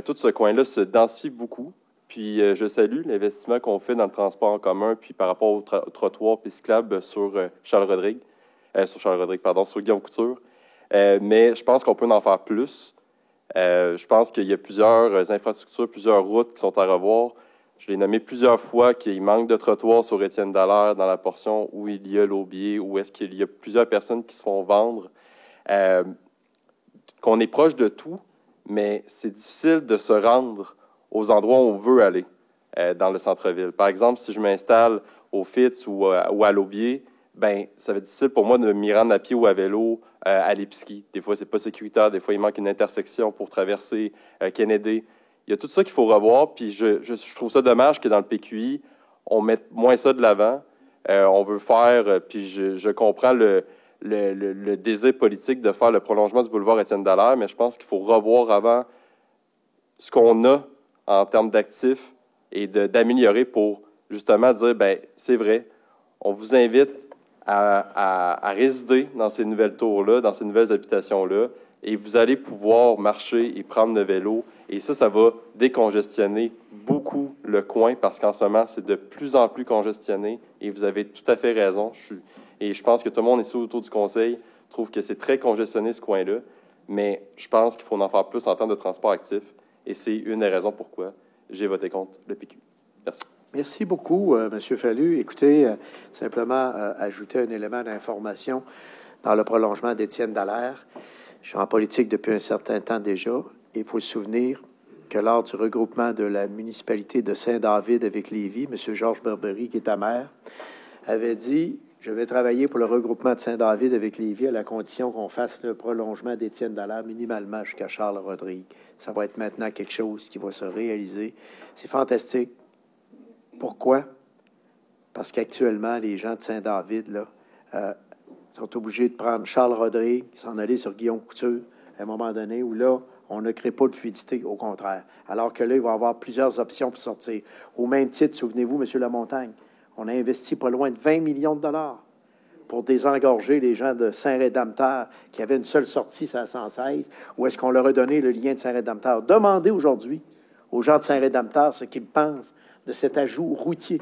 [SPEAKER 9] Tout ce coin-là se densifie beaucoup. Puis je salue l'investissement qu'on fait dans le transport en commun, puis par rapport au trottoir et cyclable sur sur Guillaume Couture. Mais je pense qu'on peut en faire plus. Je pense qu'il y a plusieurs infrastructures, plusieurs routes qui sont à revoir. Je l'ai nommé plusieurs fois qu'il manque de trottoirs sur Étienne Dallaire dans la portion où il y a l'Aubier, où est-ce qu'il y a plusieurs personnes qui se font vendre. Qu'on est proche de tout, mais c'est difficile de se rendre aux endroits où on veut aller dans le centre-ville. Par exemple, si je m'installe au FITS ou à l'Aubier, ben ça va être difficile pour moi de m'y rendre à pied ou à vélo à l'épicerie. Des fois, c'est pas sécuritaire. Des fois, il manque une intersection pour traverser Kennedy. Il y a tout ça qu'il faut revoir, puis je trouve ça dommage que dans le PQI, on mette moins ça de l'avant. On veut faire, puis je comprends le désir politique de faire le prolongement du boulevard Étienne Dallaire, mais je pense qu'il faut revoir avant ce qu'on a en termes d'actifs et d'améliorer pour justement dire, bien, c'est vrai, on vous invite à résider dans ces nouvelles tours-là, dans ces nouvelles habitations-là, et vous allez pouvoir marcher et prendre le vélo. Et ça va décongestionner beaucoup le coin parce qu'en ce moment, c'est de plus en plus congestionné. Et vous avez tout à fait raison. Et je pense que tout le monde ici autour du conseil trouve que c'est très congestionné ce coin-là. Mais je pense qu'il faut en faire plus en termes de transport actif. Et c'est une des raisons pourquoi j'ai voté contre le PQ. Merci.
[SPEAKER 1] Merci beaucoup, M. Fallu. Écoutez, simplement ajouter un élément d'information dans le prolongement d'Étienne Dallaire. Je suis en politique depuis un certain temps déjà. Il faut se souvenir que lors du regroupement de la municipalité de Saint-David avec Lévis, M. Georges Berbery, qui est ta maire, avait dit « Je vais travailler pour le regroupement de Saint-David avec Lévis à la condition qu'on fasse le prolongement d'Étienne Dallaire minimalement jusqu'à Charles-Rodrigue. Ça va être maintenant quelque chose qui va se réaliser. C'est fantastique. Pourquoi? Parce qu'actuellement, les gens de Saint-David, là, sont obligés de prendre Charles-Rodrigue, s'en aller sur Guillaume Couture, à un moment donné, où là, on ne crée pas de fluidité, au contraire. Alors que là, il va y avoir plusieurs options pour sortir. Au même titre, souvenez-vous, M. Lamontagne, on a investi pas loin de 20 millions de dollars pour désengorger les gens de Saint-Rédempteur qui avaient une seule sortie, c'est à 116, ou est-ce qu'on leur a donné le lien de Saint-Rédempteur? Demandez aujourd'hui aux gens de Saint-Rédempteur ce qu'ils pensent de cet ajout routier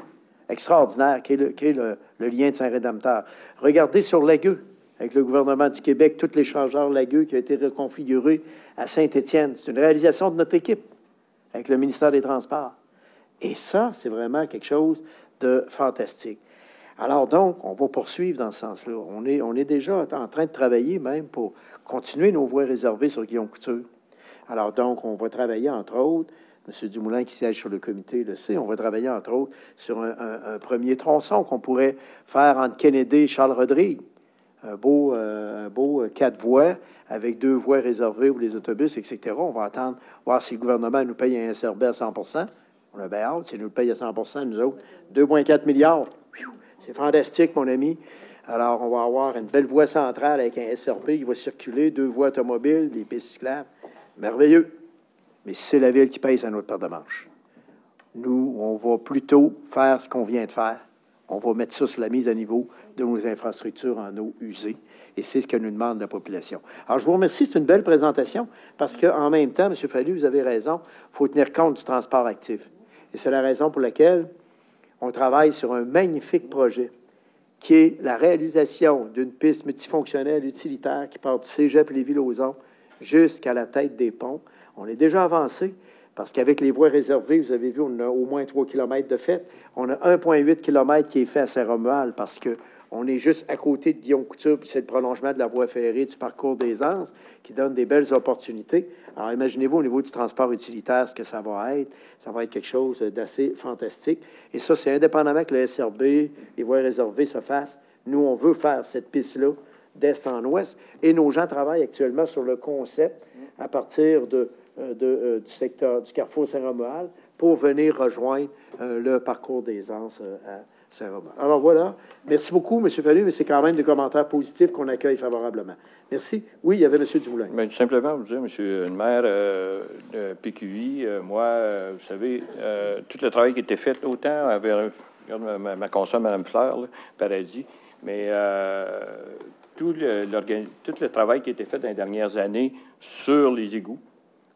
[SPEAKER 1] extraordinaire qui est le lien de Saint-Rédempteur. Regardez sur Lagueux, avec le gouvernement du Québec, tous les changeurs Lagueux qui ont été reconfigurés à Saint-Étienne. C'est une réalisation de notre équipe avec le ministère des Transports. Et ça, c'est vraiment quelque chose de fantastique. Alors donc, on va poursuivre dans ce sens-là. On est déjà en train de travailler même pour continuer nos voies réservées sur Guillaume Couture. Alors donc, on va travailler, entre autres, M. Dumoulin, qui siège sur le comité, le sait, on va travailler, entre autres, sur un premier tronçon qu'on pourrait faire entre Kennedy et Charles-Rodrigue. Un beau 4 voies avec 2 voies réservées pour les autobus, etc. On va attendre, voir si le gouvernement nous paye un SRB à 100 %. On a bien hâte, s'il nous le paye à 100 % nous autres. 2,4 milliards. C'est fantastique, mon ami. Alors, on va avoir une belle voie centrale avec un SRB qui va circuler, 2 voies automobiles, des pistes cyclables. Merveilleux. Mais c'est la Ville qui paye sa notre paire de manches. Nous, on va plutôt faire ce qu'on vient de faire. On va mettre ça sur la mise à niveau de nos infrastructures en eau usée. Et c'est ce que nous demande la population. Alors, je vous remercie. C'est une belle présentation parce qu'en même temps, M. Fallu, vous avez raison, il faut tenir compte du transport actif. Et c'est la raison pour laquelle on travaille sur un magnifique projet qui est la réalisation d'une piste multifonctionnelle utilitaire qui part du cégep Lévis-Lauzon jusqu'à la tête des ponts. On est déjà avancé parce qu'avec les voies réservées, vous avez vu, on a au moins 3 km de fait. On a 1,8 km qui est fait à Saint-Romuald parce qu'on est juste à côté de Guillaume Couture, puis c'est le prolongement de la voie ferrée du parcours des Anses qui donne des belles opportunités. Alors, imaginez-vous au niveau du transport utilitaire ce que ça va être. Ça va être quelque chose d'assez fantastique. Et ça, c'est indépendamment que le SRB, les voies réservées se fassent. Nous, on veut faire cette piste-là d'est en ouest. Et nos gens travaillent actuellement sur le concept à partir du secteur du carrefour Saint-Romuald pour venir rejoindre le parcours des Anses à Saint-Romuald. Alors voilà, merci beaucoup, M. Fallu, mais c'est quand même des commentaires positifs qu'on accueille favorablement. Merci. Oui, il y avait M. Dumoulin.
[SPEAKER 3] Bien, tout simplement, vous dire, M. le maire de PQI, moi, vous savez, tout le travail qui était fait, autant
[SPEAKER 10] regarde ma consoeur, Mme Fleur, là, Paradis, mais tout le travail qui a été fait dans les dernières années sur les égouts,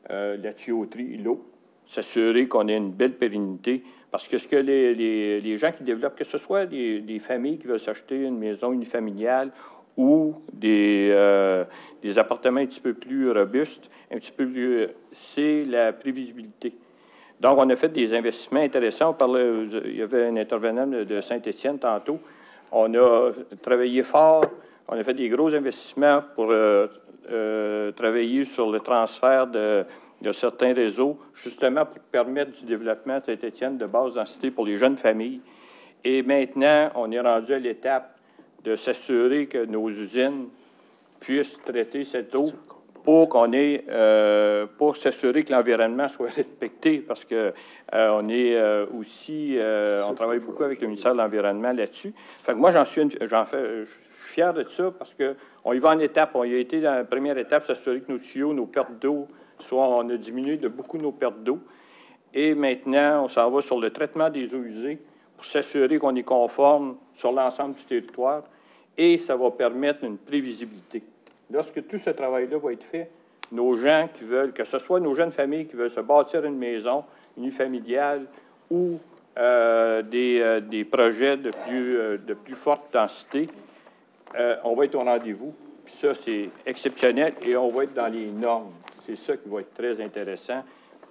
[SPEAKER 10] la tuyauterie, l'eau, s'assurer qu'on ait une belle pérennité, parce que ce que les gens qui développent, que ce soit des familles qui veulent s'acheter une maison unifamiliale ou des appartements un petit peu plus robustes, un petit peu plus, c'est la prévisibilité. Donc, on a fait des investissements intéressants. Il y avait un intervenant de Saint-Étienne tantôt. On a travaillé fort. On a fait des gros investissements pour travailler sur le transfert de certains réseaux, justement pour permettre du développement de Saint-Étienne de basse densité pour les jeunes familles. Et maintenant, on est rendu à l'étape de s'assurer que nos usines puissent traiter cette eau pour qu'on ait, pour s'assurer que l'environnement soit respecté, parce que on est aussi, on travaille beaucoup avec le ministère de l'Environnement là-dessus. Fait que moi, je suis fier de ça parce que on y va en étapes. On y a été dans la première étape, s'assurer que nos tuyaux, nos pertes d'eau, soit on a diminué de beaucoup nos pertes d'eau. Et maintenant, on s'en va sur le traitement des eaux usées pour s'assurer qu'on est conforme sur l'ensemble du territoire et ça va permettre une prévisibilité. Lorsque tout ce travail-là va être fait, nos gens qui veulent, que ce soit nos jeunes familles qui veulent se bâtir une maison unifamiliale ou des projets de plus forte densité, on va être au rendez-vous. Puis ça, c'est exceptionnel et on va être dans les normes. C'est ça qui va être très intéressant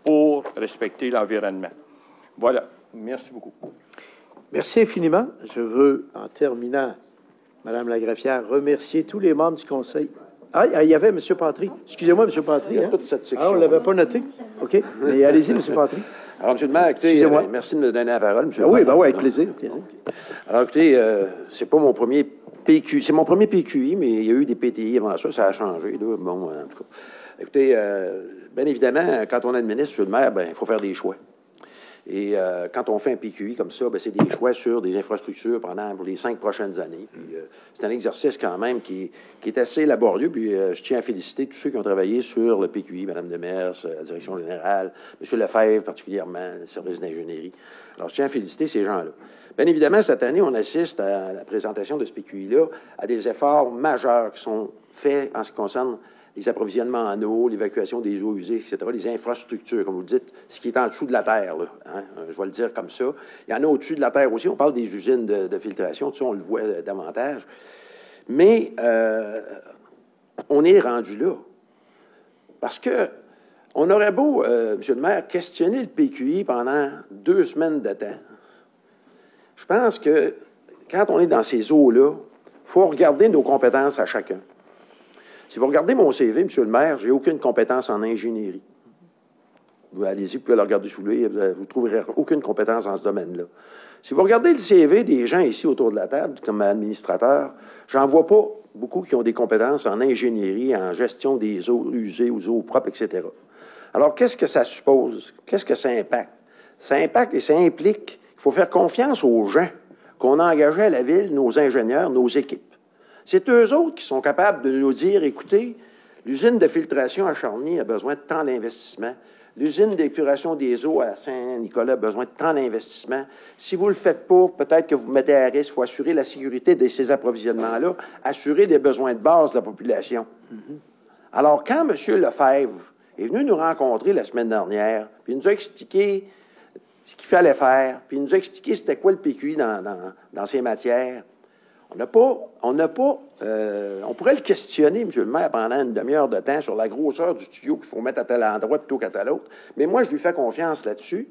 [SPEAKER 10] pour respecter l'environnement. Voilà. Merci beaucoup.
[SPEAKER 1] Merci infiniment. Je veux, en terminant, Madame la greffière, remercier tous les membres du Conseil. Ah, il y avait M. Patry. Excusez-moi, M. Patry.
[SPEAKER 11] Il y a toute cette section.
[SPEAKER 1] Ah, on ne l'avait pas noté. OK. Mais allez-y, M. Patry.
[SPEAKER 11] Alors, M. le maire, écoutez, merci de me donner la parole, M. le maire.
[SPEAKER 1] Oui, ben oui, avec plaisir.
[SPEAKER 11] Alors, écoutez, c'est pas mon premier PQ. C'est mon premier PQI, mais il y a eu des PTI avant ça. Ça a changé, là. Bon, en tout cas. Écoutez, bien évidemment, quand on administre, M. le maire, ben il faut faire des choix. Et quand on fait un PQI comme ça, ben, c'est des choix sur des infrastructures pour les 5 prochaines années. Puis c'est un exercice quand même qui est assez laborieux. Puis je tiens à féliciter tous ceux qui ont travaillé sur le PQI, Mme Demers, la direction générale, M. Lefebvre particulièrement, le service d'ingénierie. Alors je tiens à féliciter ces gens-là. Bien évidemment, cette année, on assiste à la présentation de ce PQI-là à des efforts majeurs qui sont faits en ce qui concerne les approvisionnements en eau, l'évacuation des eaux usées, etc., les infrastructures, comme vous le dites, ce qui est en dessous de la terre, là, hein, je vais le dire comme ça. Il y en a au-dessus de la terre aussi. On parle des usines de filtration, tout ça, on le voit davantage. Mais on est rendu là. Parce que on aurait beau, M. le maire, questionner le PQI pendant 2 semaines de temps. Je pense que quand on est dans ces eaux-là, il faut regarder nos compétences à chacun. Si vous regardez mon CV, M. le maire, j'ai aucune compétence en ingénierie. Vous allez-y, vous pouvez le regarder sous lui, vous ne trouverez aucune compétence dans ce domaine-là. Si vous regardez le CV des gens ici autour de la table, comme administrateur, j'en vois pas beaucoup qui ont des compétences en ingénierie, en gestion des eaux usées ou eaux propres, etc. Alors, qu'est-ce que ça suppose? Qu'est-ce que ça impacte? Ça impacte et ça implique qu'il faut faire confiance aux gens qu'on a engagés à la ville, nos ingénieurs, nos équipes. C'est eux autres qui sont capables de nous dire, écoutez, l'usine de filtration à Charny a besoin de tant d'investissement. L'usine d'épuration des eaux à Saint-Nicolas a besoin de tant d'investissement. Si vous ne le faites pas, peut-être que vous mettez à risque. Il faut assurer la sécurité de ces approvisionnements-là, assurer des besoins de base de la population. Alors, quand M. Lefebvre est venu nous rencontrer la semaine dernière, puis il nous a expliqué ce qu'il fallait faire, puis il nous a expliqué c'était quoi le PQI dans ces matières, on pourrait le questionner, M. le maire, pendant une demi-heure de temps sur la grosseur du tuyau qu'il faut mettre à tel endroit plutôt qu'à tel autre. Mais moi, je lui fais confiance là-dessus.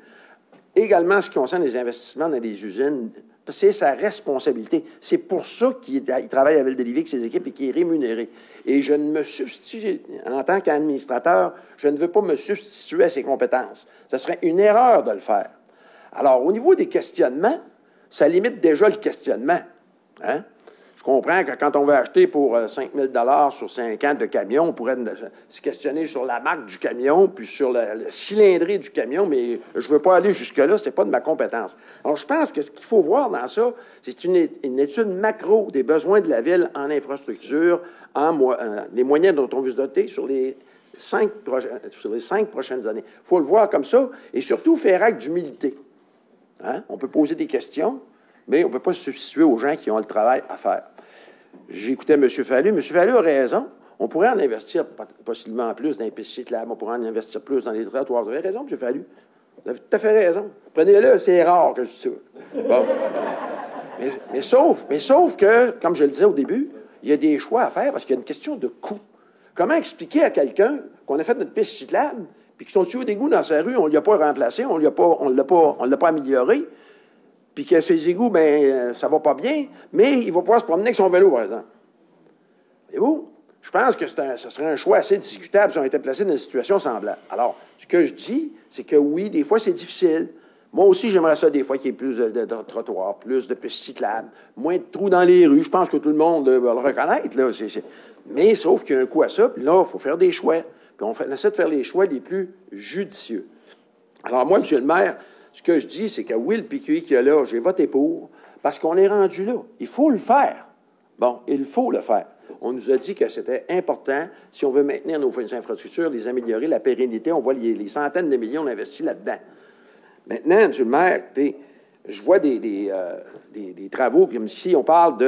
[SPEAKER 11] Également, ce qui concerne les investissements dans les usines, c'est sa responsabilité. C'est pour ça qu'il travaille à la Ville de Lévis avec ses équipes et qu'il est rémunéré. Et je ne me substitue, en tant qu'administrateur, je ne veux pas me substituer à ses compétences. Ce serait une erreur de le faire. Alors, au niveau des questionnements, ça limite déjà le questionnement. Hein? Je comprends que quand on veut acheter pour 5 000 sur 5 ans de camion, on pourrait se questionner sur la marque du camion, puis sur la cylindrée du camion, mais je ne veux pas aller jusque-là, ce n'est pas de ma compétence. Alors, je pense que ce qu'il faut voir dans ça, c'est une étude macro des besoins de la ville en infrastructure, les moyens dont on veut se doter sur les 5 prochaines années. Il faut le voir comme ça, et surtout faire acte d'humilité. Hein? On peut poser des questions. mais on ne peut pas se substituer aux gens qui ont le travail à faire. J'écoutais M. Fallu. M. Fallu a raison. On pourrait en investir possiblement plus dans les pistes cyclables, on pourrait en investir plus dans les trottoirs. Vous avez raison, M. Fallu. Vous avez tout à fait raison. Prenez-le, c'est rare que je dise ça. Bon. Mais sauf que, comme je le disais au début, il y a des choix à faire parce qu'il y a une question de coût. Comment expliquer à quelqu'un qu'on a fait notre piste cyclable, puis qu'ils sont tuyaux d'égouts dans sa rue, on ne l'a pas remplacé, on ne l'a pas amélioré, puis que ses égouts, bien, ça va pas bien, mais il va pouvoir se promener avec son vélo, par exemple. Voyez-vous? Je pense que ce serait un choix assez discutable si on était placé dans une situation semblable. Alors, ce que je dis, c'est que oui, des fois, c'est difficile. Moi aussi, j'aimerais ça des fois qu'il y ait plus de trottoirs, plus de pistes cyclables, moins de trous dans les rues. Je pense que tout le monde va le reconnaître, là. Mais sauf qu'il y a un coût à ça, puis là, il faut faire des choix. Puis on essaie de faire les choix les plus judicieux. Alors moi, M. le maire, ce que je dis, c'est que oui, le PQI qu'il y a là, j'ai voté pour, parce qu'on est rendu là. Il faut le faire. Bon, il faut le faire. On nous a dit que c'était important, si on veut maintenir nos infrastructures, les améliorer, la pérennité, on voit les centaines de millions investis là-dedans. Maintenant, M. le maire, je vois des travaux, comme ici, on parle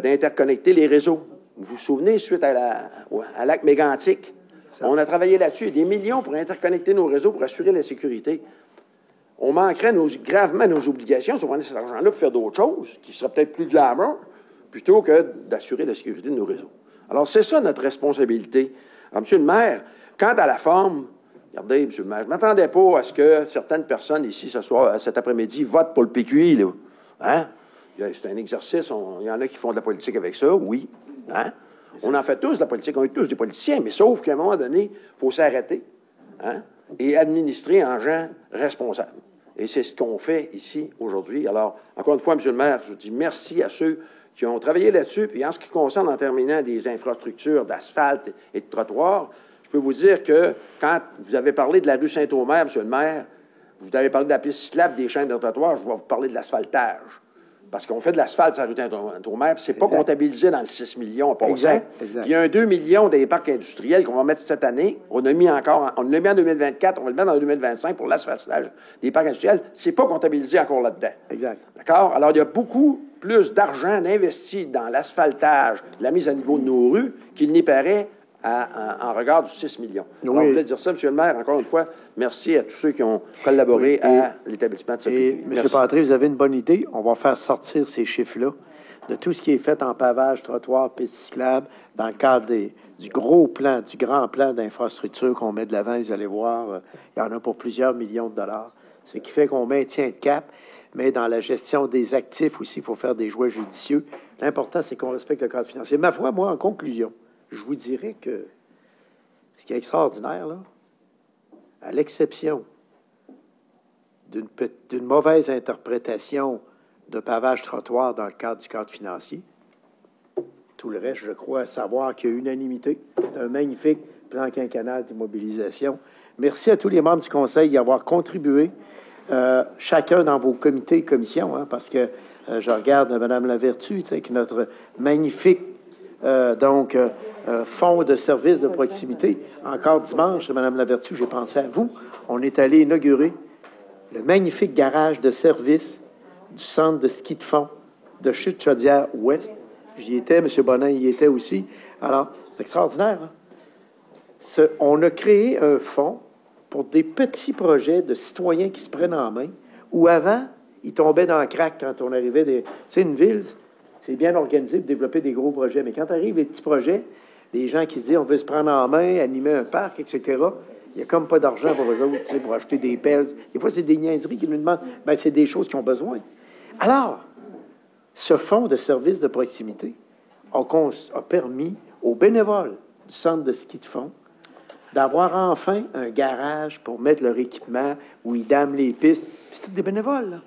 [SPEAKER 11] d'interconnecter les réseaux. Vous vous souvenez, suite à l'acte mégantique, on a travaillé là-dessus, des millions pour interconnecter nos réseaux, pour assurer la sécurité. On manquerait gravement nos obligations si on prenait cet argent-là pour faire d'autres choses, qui seraient peut-être plus glamour, plutôt que d'assurer la sécurité de nos réseaux. Alors, c'est ça notre responsabilité. Alors, M. le maire, quant à la forme, regardez, M. le maire, je ne m'attendais pas à ce que certaines personnes ici, cet après-midi, votent pour le PQI, là. Hein? C'est un exercice, il y en a qui font de la politique avec ça, oui. Hein? On en fait tous de la politique, on est tous des politiciens, mais sauf qu'à un moment donné, il faut s'arrêter, hein? Et administrer en gens responsables. Et c'est ce qu'on fait ici aujourd'hui. Alors, encore une fois, M. le maire, je vous dis merci à ceux qui ont travaillé là-dessus. Puis en ce qui concerne, en terminant, des infrastructures d'asphalte et de trottoirs, je peux vous dire que quand vous avez parlé de la rue Saint-Omer, M. le maire, vous avez parlé de la piste cyclable, des chaînes de trottoirs, je vais vous parler de l'asphaltage. Parce qu'on fait de l'asphalte sur la rue Saint-Omer, puis c'est pas comptabilisé dans le 6 millions à passant. Il y a un 2 millions des parcs industriels qu'on va mettre cette année. On l'a mis en 2024, on va le mettre en 2025 pour l'asphaltage des parcs industriels. C'est pas comptabilisé encore là-dedans.
[SPEAKER 1] Exact.
[SPEAKER 11] D'accord? Alors, il y a beaucoup plus d'argent investi dans l'asphaltage, la mise à niveau de nos rues, qu'il n'y paraît en regard du 6 millions. Oui. Alors, je voulais dire ça, M. le maire, encore une fois, merci à tous ceux qui ont collaboré à l'établissement de ce PQI.
[SPEAKER 1] M. Patré, vous avez une bonne idée. On va faire sortir ces chiffres-là de tout ce qui est fait en pavage, trottoir, pistes cyclables, dans le cadre du grand plan d'infrastructure qu'on met de l'avant. Vous allez voir, il y en a pour plusieurs millions de dollars. Ce qui fait qu'on maintient le cap, mais dans la gestion des actifs aussi, il faut faire des choix judicieux. L'important, c'est qu'on respecte le cadre financier. Ma foi, moi, en conclusion, je vous dirais que ce qui est extraordinaire, là, à l'exception d'une mauvaise interprétation de pavage-trottoir dans le cadre du cadre financier, tout le reste, je crois savoir qu'il y a unanimité. C'est un magnifique plan quinquennal d'immobilisation. Merci à tous les membres du Conseil d'y avoir contribué, chacun dans vos comités et commissions, hein, parce que je regarde Mme Lavertu, avec notre magnifique fonds de services de proximité. Encore dimanche, Mme Lavertu, j'ai pensé à vous. On est allé inaugurer le magnifique garage de service du centre de ski de fond de Chute-Chaudière-Ouest. J'y étais, M. Bonin y était aussi. Alors, c'est extraordinaire. Hein? On a créé un fonds pour des petits projets de citoyens qui se prennent en main, où avant, ils tombaient dans le crack quand on arrivait Tu sais, une ville, c'est bien organisé pour développer des gros projets, mais quand arrivent les petits projets, les gens qui se disent on veut se prendre en main, animer un parc, etc., il n'y a comme pas d'argent pour eux autres, pour acheter des pelles. Des fois, c'est des niaiseries qu'ils nous demandent. Bien, c'est des choses qu'ils ont besoin. Alors, ce fonds de services de proximité a permis aux bénévoles du centre de ski de fond d'avoir enfin un garage pour mettre leur équipement, où ils dament les pistes. C'est tous des bénévoles, là.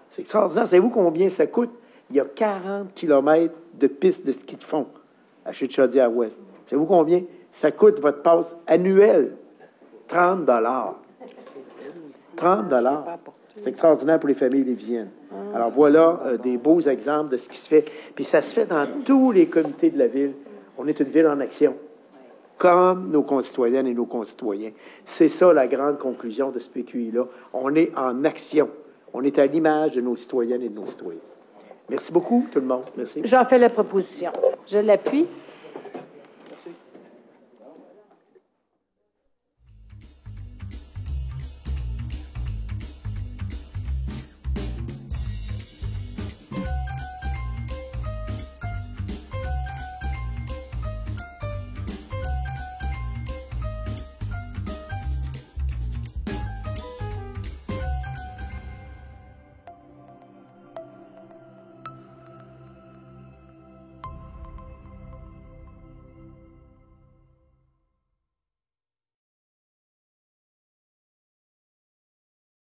[SPEAKER 1] C'est extraordinaire. Savez-vous combien ça coûte? Il y a 40 kilomètres de pistes de ski de fond à Chute-Chaudière-Ouest. Savez-vous combien ça coûte votre passe annuelle? 30 30 C'est extraordinaire pour les familles lévisiennes. Alors voilà des beaux exemples de ce qui se fait. Puis ça se fait dans tous les comités de la ville. On est une ville en action, comme nos concitoyennes et nos concitoyens. C'est ça la grande conclusion de ce PQI-là. On est en action. On est à l'image de nos citoyennes et de nos citoyens. Merci beaucoup, tout le monde. Merci.
[SPEAKER 12] J'en fais la proposition. Je l'appuie.